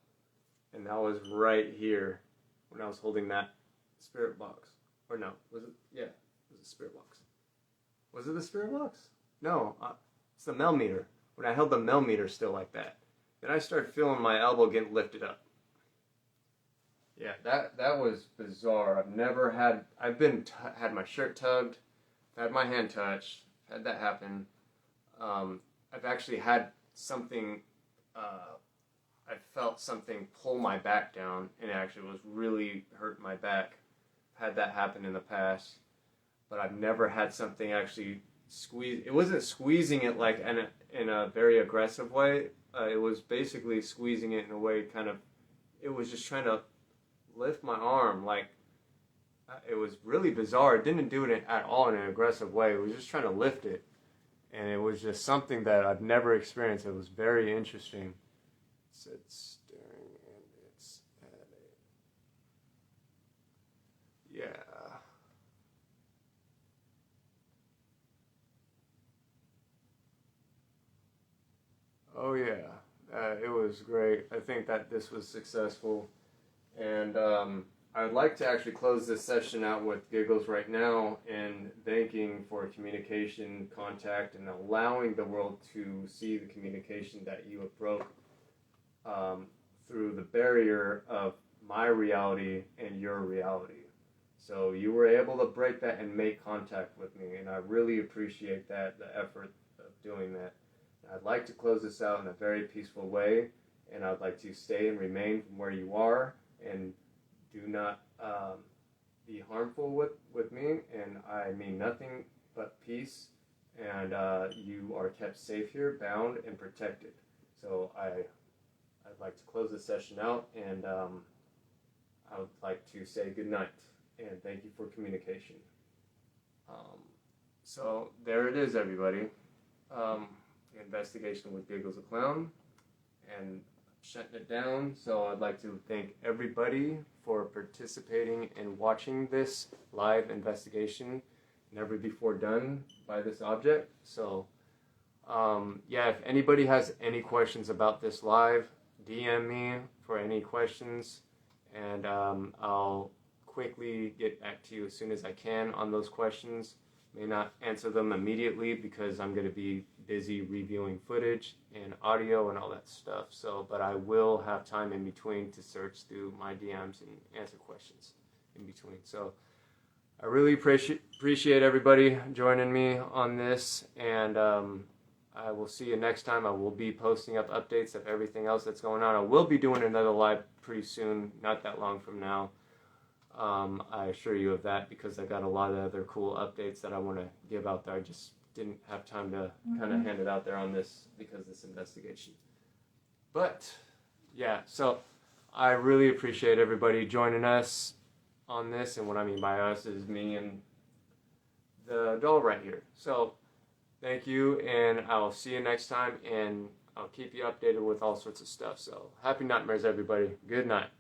S1: and that was right here when I was holding that spirit box. Or no, was it? Yeah, it was a spirit box. Was it the spirit box? No, it's the millimeter. When I held the millimeter still like that, then I started feeling my elbow getting lifted up. Yeah, that was bizarre. I've had my shirt tugged, had my hand touched, had that happen. I've actually had something, I felt something pull my back down, and it actually was really hurting my back. I've had that happen in the past, but I've never had something actually squeeze. It wasn't squeezing it like in a very aggressive way. It was basically squeezing it in a way it was just trying to lift my arm. Like, it was really bizarre. It didn't do it at all in an aggressive way. It was just trying to lift it. And it was just something that I've never experienced. It was very interesting. It's staring and it's at a... Yeah. Oh yeah. It was great. I think that this was successful. And I would like to actually close this session out with giggles right now and thanking for communication, contact, and allowing the world to see the communication that you have broke through the barrier of my reality and your reality. So you were able to break that and make contact with me, and I really appreciate that, the effort of doing that. I'd like to close this out in a very peaceful way, and I'd like to stay and remain from where you are, and do not be harmful with me, and I mean nothing but peace, and you are kept safe here, bound and protected. So I'd like to close this session out, and I would like to say good night, and thank you for communication. So there it is, everybody. Investigation with Giggles the Clown, and shutting it down. So I'd like to thank everybody for participating and watching this live investigation, never before done by this object. So yeah, if anybody has any questions about this live, DM me for any questions, and I'll quickly get back to you as soon as I can on those questions. May not answer them immediately because I'm going to be busy reviewing footage and audio and all that stuff. So, but I will have time in between to search through my DMs and answer questions in between. So I really appreciate everybody joining me on this, and I will see you next time. I will be posting up updates of everything else that's going on. I will be doing another live pretty soon, not that long from now. I assure you of that, because I got a lot of other cool updates that I want to give out there. I just didn't have time to kind of hand it out there on this because of this investigation. But yeah, so I really appreciate everybody joining us on this, and what I mean by us is me and the doll right here. So thank you, and I'll see you next time, and I'll keep you updated with all sorts of stuff. So happy nightmares, everybody. Good night.